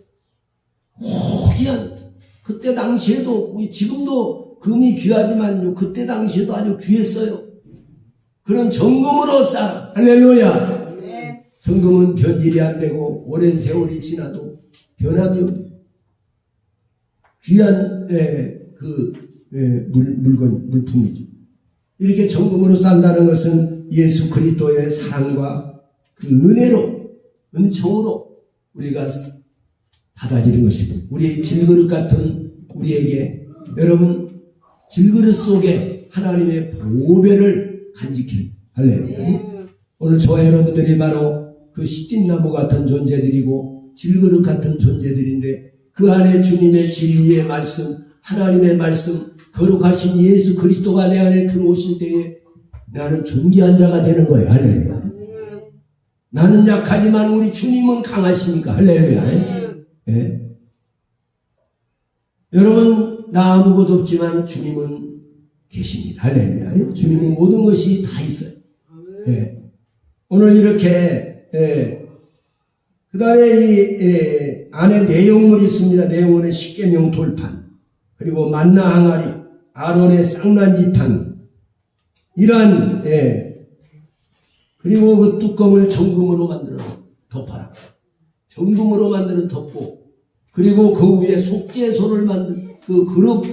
고귀한 그때 당시에도 지금도 금이 귀하지만요 그때 당시에도 아주 귀했어요. 그런 정금으로 싸라. 할렐루야. 정금은 변질이 안 되고 오랜 세월이 지나도 변함이 없는 귀한 물품이죠. 이렇게 정금으로 산다는 것은 예수 그리스도의 사랑과 그 은총으로 우리가 받아들인 것이고, 우리의 질그릇 같은 우리에게, 여러분, 질그릇 속에 하나님의 보배를 간직해요. 할렐루야. 오늘 저와 여러분들이 바로 그 시띠나무 같은 존재들이고 질그릇 같은 존재들인데, 그 안에 주님의 진리의 말씀, 하나님의 말씀, 거룩하신 예수 그리스도가 내 안에 들어오실 때에 나는 존귀한 자가 되는 거예요. 할렐루야. 나는 약하지만 우리 주님은 강하시니까. 할렐루야. 예. 여러분, 나 아무것도 없지만 주님은 계십니다. 할렐루야. 주님은 모든 것이 다 있어요. 예. 오늘 이렇게, 그 다음에 안에 내용물이 있습니다. 내용물은 십계명 돌판, 그리고 만나 항아리, 아론의 쌍난 지팡이, 이러한, 그리고 그 뚜껑을 정금으로 만들어 덮어라. 정금으로 만들어 덮고, 그리고 그 위에 속죄소를 만든 그 그룹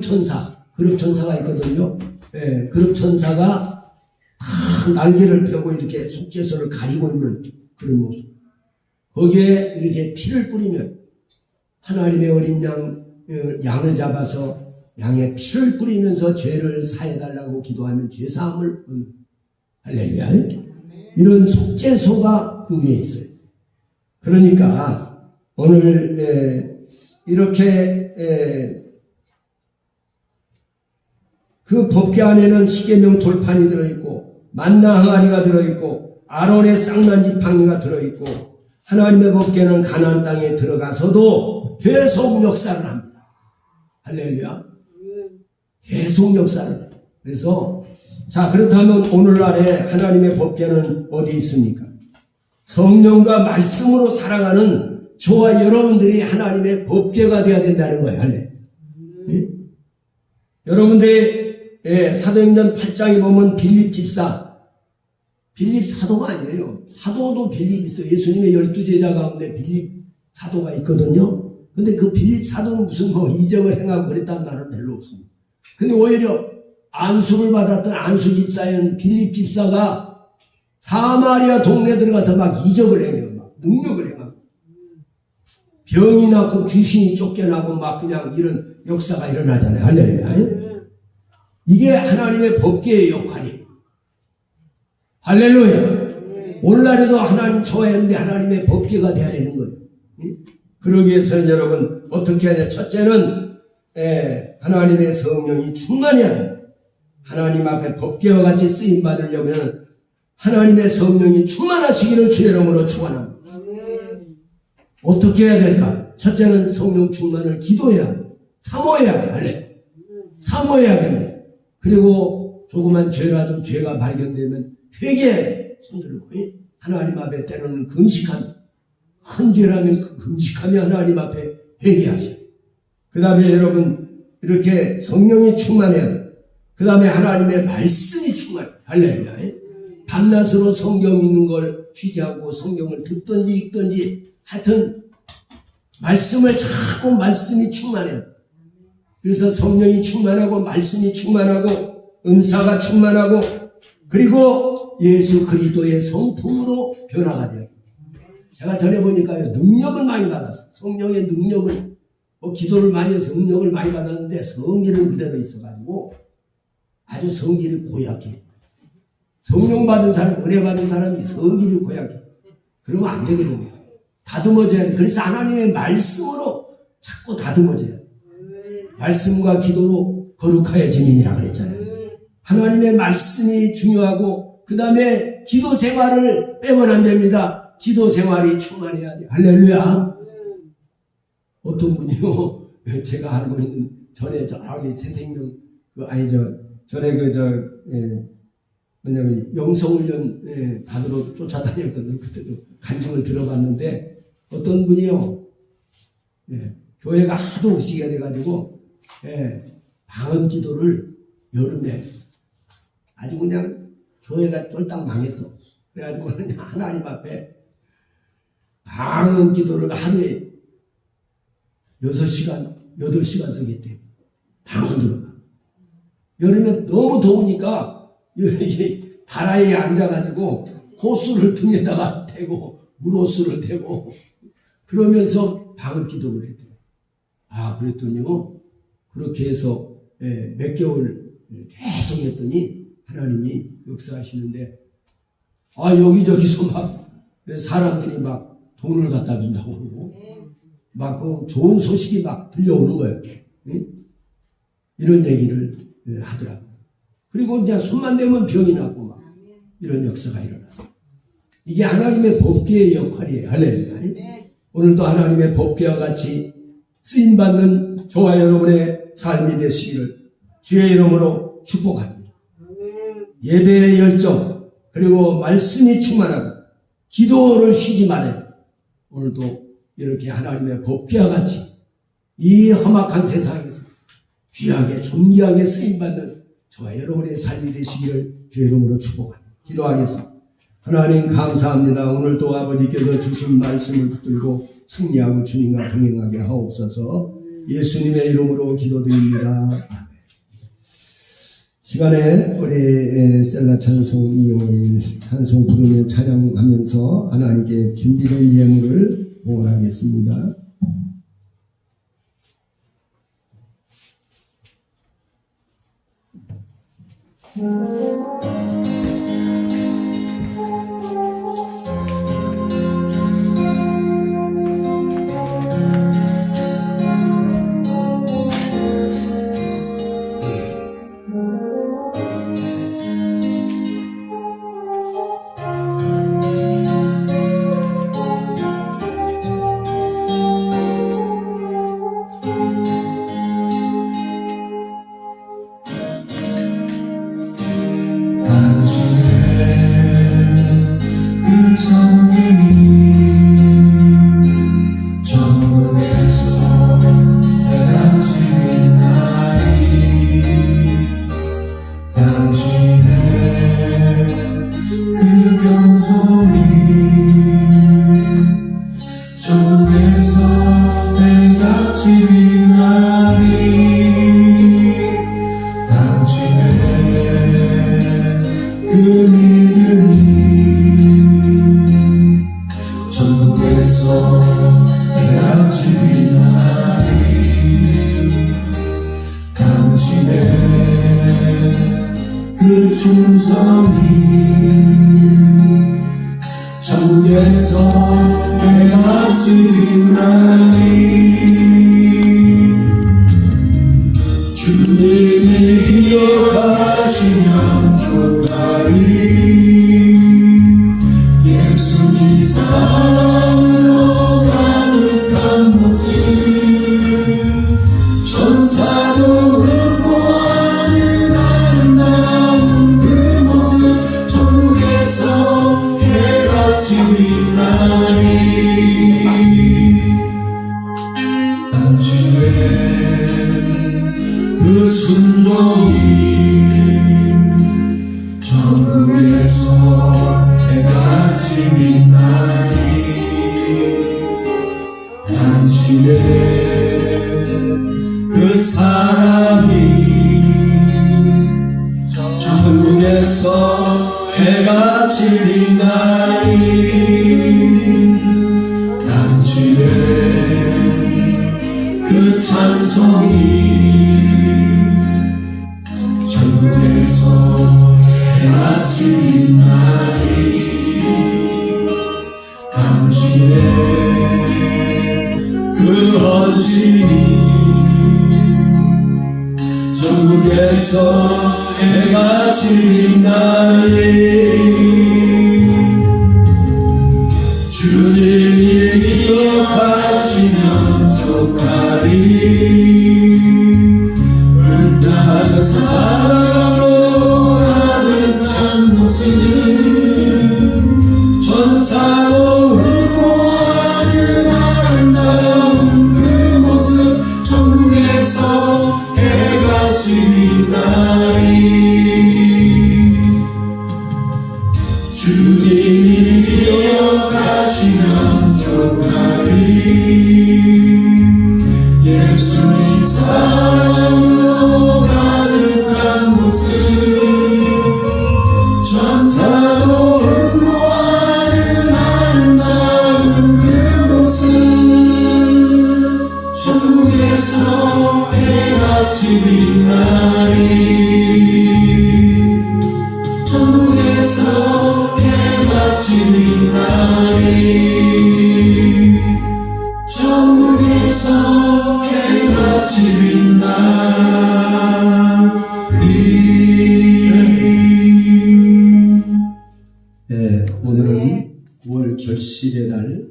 천사가 있거든요. 그룹 천사가 다 날개를 펴고 이렇게 속죄소를 가리고 있는 그런 모습. 거기에 이렇게 피를 뿌리면 하나님의 어린 양을 잡아서 양의 피를 뿌리면서 죄를 사해달라고 기도하면 죄사함을 얻는. 할렐루야. 이런 속죄소가 그 위에 있어요. 그러니까 오늘 이렇게 그 법궤 안에는 십계명 돌판이 들어있고, 만나 항아리가 들어있고, 아론의 쌍난 지팡이가 들어있고, 하나님의 법궤는 가나안 땅에 들어가서도 계속 역사를 합니다. 할렐루야. 계속 역사를 해요. 그래서 자, 그렇다면 오늘날에 하나님의 법궤는 어디 있습니까? 성령과 말씀으로 살아가는 저와 여러분들이 하나님의 법궤가 되어야 된다는 거예요. 할렐루야. 예? 여러분들이 사도행전 8장에 보면 빌립 사도가 아니에요. 사도도 빌립 있어요. 예수님의 12제자 가운데 빌립 사도가 있거든요. 근데 그 빌립 사도는 무슨 이적을 행하고 그랬다는 말은 별로 없습니다. 근데 오히려 안수를 받았던 안수 집사인 빌립 집사가 사마리아 동네 들어가서 막 이적을 행해요. 막 능력을 행하고. 병이 낫고 귀신이 쫓겨나고 막 그냥 이런 역사가 일어나잖아요. 할렐루야. 이게 하나님의 법궤의 역할이에요. 할렐루야. 오늘날에도 하나님 좋아하는데 하나님의 법궤가 되어야 되는 거예요. 그러기 위해서는 여러분 어떻게 하냐. 첫째는 하나님의 성령이 충만해야 돼요. 하나님 앞에 법궤와 같이 쓰임 받으려면 하나님의 성령이 충만하시기를 주의 이름으로 축원합니다. 어떻게 해야 될까? 첫째는 성령 충만을 기도해야 돼. 사모해야 돼. 할래. 사모해야 됩니다. 그리고 조그만 죄라도 죄가 발견되면 회개해야 돼. 손들고 하나님 앞에 때로는 금식하며, 큰 죄라면 금식하며 하나님 앞에 회개하셔. 그 다음에 여러분 이렇게 성령이 충만해야 돼. 그 다음에 하나님의 말씀이 충만해. 할렐루야. 밤낮으로 성경 읽는 걸 취재하고 성경을 듣든지 읽든지 하여튼 말씀을 자꾸 말씀이 충만해요. 그래서 성령이 충만하고 말씀이 충만하고 은사가 충만하고 그리고 예수 그리스도의 성품으로 변화가 돼요. 제가 전에 보니까요, 능력을 많이 받았어요. 성령의 능력을, 기도를 많이 해서 능력을 많이 받았는데 성질은 그대로 있어가지고 아주 성질이 고약해. 성령 받은 사람, 은혜 받은 사람이 성질이 고약해. 그러면 안 되거든요. 다듬어져야 돼. 그래서 하나님의 말씀으로 자꾸 다듬어져야 돼. 말씀과 기도로 거룩하여지니라 그랬잖아요. 하나님의 말씀이 중요하고 그 다음에 기도 생활을 빼면 안 됩니다. 기도 생활이 충만해야 돼요. 할렐루야. 어떤 분이요, 제가 알고 있는 전에 저기 새생명 전에 뭐냐면 영성훈련 받으러 쫓아다녔거든요. 그때도 간증을 들어봤는데 어떤 분이요, 교회가 하도 의식이 돼가지고 방언 기도를 여름에 아주 그냥 교회가 쫄딱 망했어. 그래가지고는 하나님 앞에 방언 기도를 하루에 6시간, 8시간 쓰겠대요. 방언으로만. 여름에 너무 더우니까 다라이에 앉아가지고 호수를 등에다가 대고 물호수를 대고 그러면서 방언 기도를 했대요. 아, 그랬더니요. 그렇게 해서 몇 개월 계속 했더니 하나님이 역사하시는데 여기저기서 막 사람들이 막 돈을 갖다 준다고 그러고 막 좋은 소식이 막 들려오는 거예요. 이런 얘기를 하더라고요. 그리고 이제 손만 대면 병이 나고 막 이런 역사가 일어났어요. 이게 하나님의 법궤의 역할이에요. 할렐루야. 오늘도 하나님의 법궤와 같이 쓰임받는 저와 여러분의 삶이 되시기를 주의 이름으로 축복합니다. 예배의 열정 그리고 말씀이 충만하고 기도를 쉬지 말아요. 오늘도 이렇게 하나님의 법궤와 같이 이 험악한 세상에서 귀하게 존귀하게 쓰임받는 저와 여러분의 삶이 되시기를 주의 이름으로 축복합니다. 기도하겠습니다. 하나님 감사합니다. 오늘도 아버지께서 주신 말씀을 붙들고 승리하고 주님과 동행하게 하옵소서. 예수님의 이름으로 기도드립니다. 아멘. 시간에 우리 셀라 찬송 2호일 찬송 부르며 찬양하면서 하나님께 준비된 예물을 봉헌하겠습니다. 그 충성이 천국에서 해가 지는 날이 주님이 기억하시면 좋다리 예수님 사랑으로 가득한 모습 천사도 흠모하는 아름다운 그 모습 천국에서 해가 지는 날이 당신의 그 순종이 천국에서 해가 지는 날이 당신의 그 사랑이 천국에서 해가 지는 날이 당신의 그 찬송이 천국에서 해가 지는 날이 당신의 그 헌신이 천국에서 해가 지는 날이 주님이 기억하시면 좋다리 불타서 사랑으로 가득 찬 모습 천사로 흠모하는 아름다운 그 모습 천국에서 해가 지는 날이 주님 사랑으로 가득한 모습 천사도 흠모하는 아름다운 그 모습 천국에서 해같이 빛나리 천국에서 해같이 빛나리 천국에서 해같이 빛나리. 오늘은 9월 결실의 달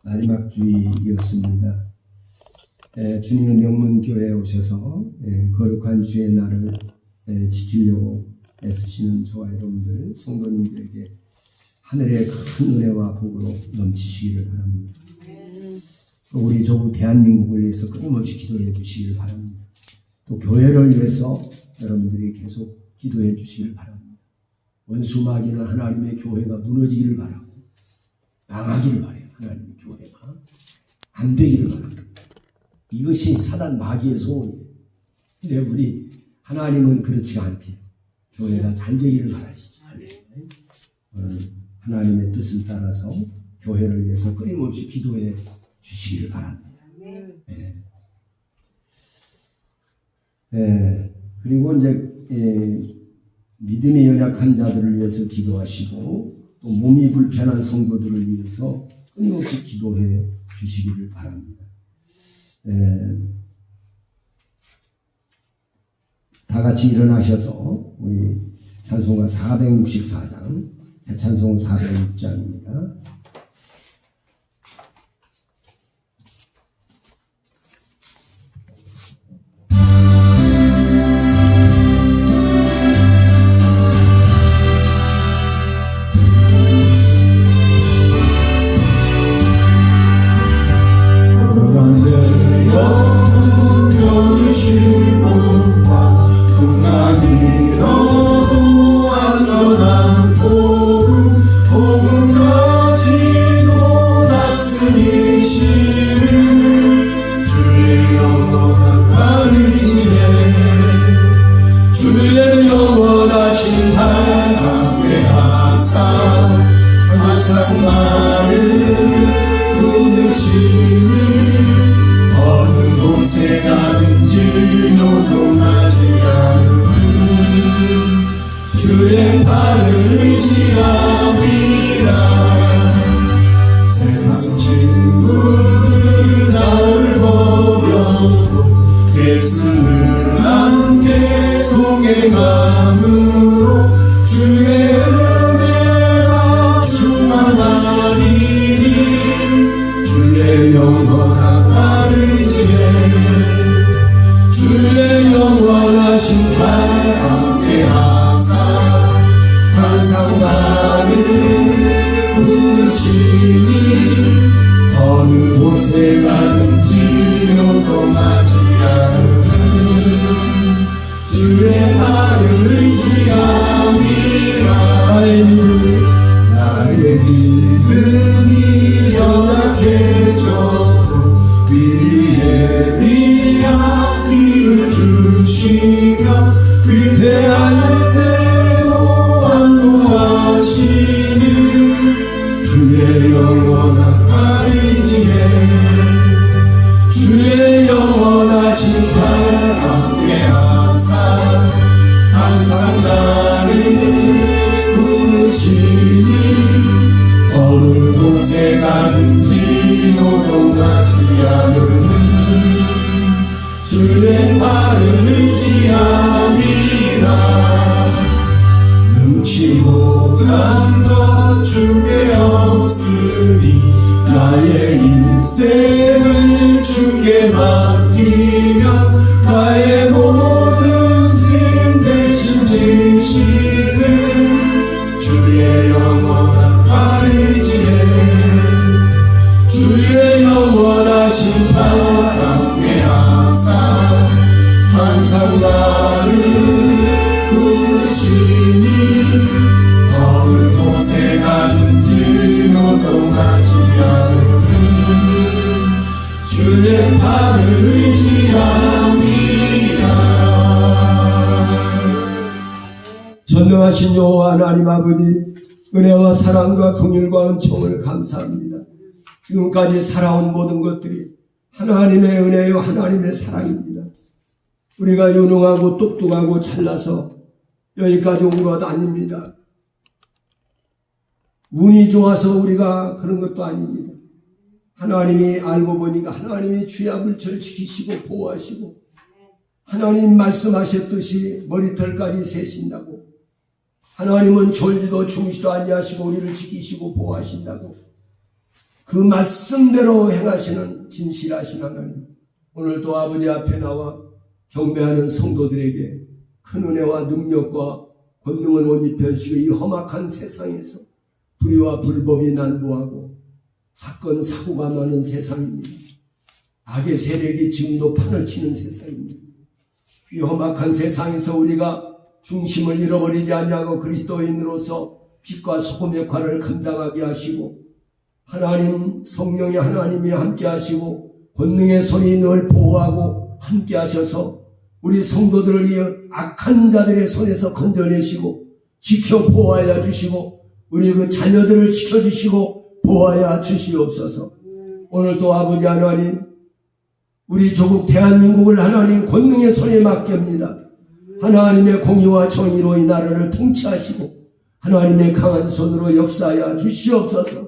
마지막 주일이었습니다. 주님의 명문교회에 오셔서 거룩한 주의 날을 지키려고 애쓰시는 저와 여러분들 성도님들에게 하늘의 큰 은혜와 복으로 넘치시기를 바랍니다. 우리 저부 대한민국을 위해서 끊임없이 기도해 주시기를 바랍니다. 또 교회를 위해서 여러분들이 계속 기도해 주시기를 바랍니다. 원수마귀는 하나님의 교회가 무너지기를 바라고 망하기를 바라요. 하나님의 교회가 안 되기를 바랍니다. 이것이 사단 마귀의 소원이에요. 근데 우리 하나님은 그렇지가 않대요. 교회가 잘 되기를 바라시죠. 하나님의 뜻을 따라서 교회를 위해서 끊임없이 기도해 주시기를 바랍니다. 그리고 이제 믿음이 연약한 자들을 위해서 기도하시고 또 몸이 불편한 성도들을 위해서 끊임없이 기도해 주시기를 바랍니다. 다 같이 일어나셔서 우리 찬송가 464장, 새 찬송은 406장입니다. 주의 발을 의지함이라 세상 친구들 나를 버려도 예수를 함께 동행함으로 주의 은혜가 충만하리니 주의 영원한 발을 의지해 주의 영원하신 발 함께하사 항상 나를 부르시니 어느 곳에 가든지 요동하지 않으면 주의 발을 의지함이라 나의 믿음이 연약해져도 위에 위한 힘을 주시며 위대할 때도 안도하시는 주의 영원한 발의지에 주의 영원하신 발 함께하사 항상 나를 부르시니 어느 곳에 가든지 요동하지 않으는 주의 발을 의지함이라 능치 못한 것 주께 없으니 나의 인생을 주께 맡기며 나의 모든 짐 대신 지시는 주의 영원한 발을 의지해 주의 영원하신 발 함께하사 항상 나를 부르시니 어느 곳에 가든지 요동하지 않으면 주의 발을 의지하 전능하신 여호와 하나님 아버지, 은혜와 사랑과 긍휼과 은총을 감사합니다. 지금까지 살아온 모든 것들이 하나님의 은혜요 하나님의 사랑입니다. 우리가 유능하고 똑똑하고 잘나서 여기까지 온 것 아닙니다. 운이 좋아서 우리가 그런 것도 아닙니다. 하나님이 알고 보니까 하나님이 주야물철 지키시고 보호하시고 하나님 말씀하셨듯이 머리털까지 세신다고, 하나님은 졸지도 주무시도 아니하시고 우리를 지키시고 보호하신다고, 그 말씀대로 행하시는 진실하신 하나님, 오늘도 아버지 앞에 나와 경배하는 성도들에게 큰 은혜와 능력과 권능을 못 입혀주시고 이 험악한 세상에서 불의와 불법이 난무하고 사건 사고가 많은 세상입니다. 악의 세력이 지금도 판을 치는 세상입니다. 이 험악한 세상에서 우리가 중심을 잃어버리지 아니하고 그리스도인으로서 빛과 소금의 역할을 감당하게 하시고, 하나님 성령의 하나님이 함께 하시고 권능의 손이 늘 보호하고 함께 하셔서 우리 성도들을 이 악한 자들의 손에서 건져내시고 지켜 보호하여 주시고 우리 그 자녀들을 지켜주시고 보호하여 주시옵소서. 오늘도 아버지 하나님, 우리 조국 대한민국을 하나님 권능의 손에 맡깁니다. 하나님의 공의와 정의로 이 나라를 통치하시고 하나님의 강한 손으로 역사하여 주시옵소서.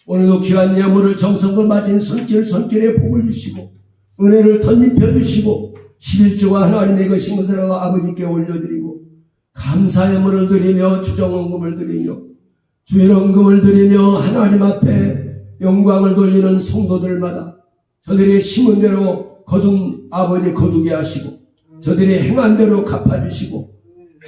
오늘도 귀한 예물을 정성껏 바친 손길에 복을 주시고 은혜를 덧입혀 주시고 11조가 하나님의 것인 것을 아버지께 올려드리고 감사 예물을 드리며 주정헌금을 드리며 주일헌금을 드리며 하나님 앞에 영광을 돌리는 성도들마다 저들의 심은 대로 거둔 아버지 거두게 하시고 저들이 행한 대로 갚아주시고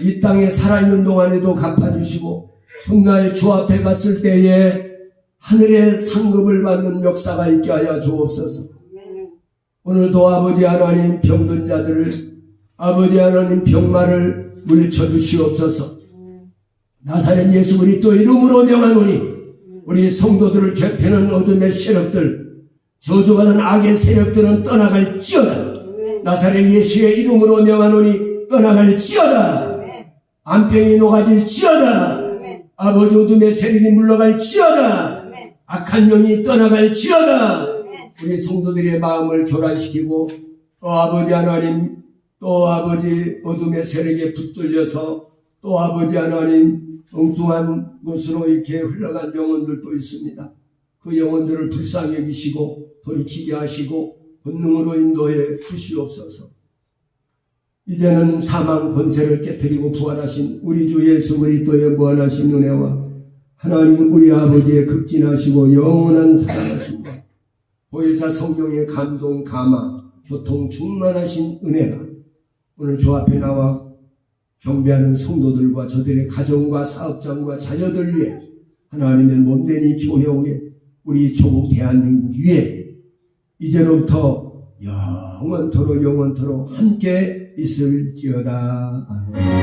이 땅에 살아있는 동안에도 갚아주시고 훗날 주 앞에 갔을 때에 하늘의 상급을 받는 역사가 있게 하여 주옵소서. 오늘도 아버지 하나님 병든 자들을 아버지 하나님 병마를 물리쳐 주시옵소서. 나사렛 예수 그리스도 이름으로 명하노니 우리 성도들을 괴패는 어둠의 세력들, 저주받은 악의 세력들은 떠나갈지어다. 나사렛 예수의 이름으로 명하노니 떠나갈지어다. 안병이 녹아질지어다. 아버지 어둠의 세력이 물러갈지어다. 악한 영이 떠나갈지어다. 우리 성도들의 마음을 교란시키고 또 아버지 하나님, 또 아버지 어둠의 세력에 붙들려서 또 아버지 하나님 엉뚱한 곳으로 이렇게 흘러간 영혼들도 있습니다. 그 영혼들을 불쌍히 여기시고 돌이키게 하시고 본능으로 인도해 주시옵소서. 이제는 사망 권세를 깨뜨리고 부활하신 우리 주 예수 그리스도의 무한하신 은혜와 하나님 우리 아버지의 극진하시고 영원한 사랑하심과 보혜사 성령의 감동 감화 교통 충만하신 은혜가 오늘 주 앞에 나와 경배하는 성도들과 저들의 가정과 사업장과 자녀들 위해 하나님의 몸된 이 교회 위에 우리 조국 대한민국 위에 이제로부터 영원토록 함께 있을지어다. 아멘.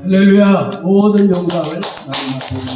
할렐루야. 모든 영광을 나님 앞에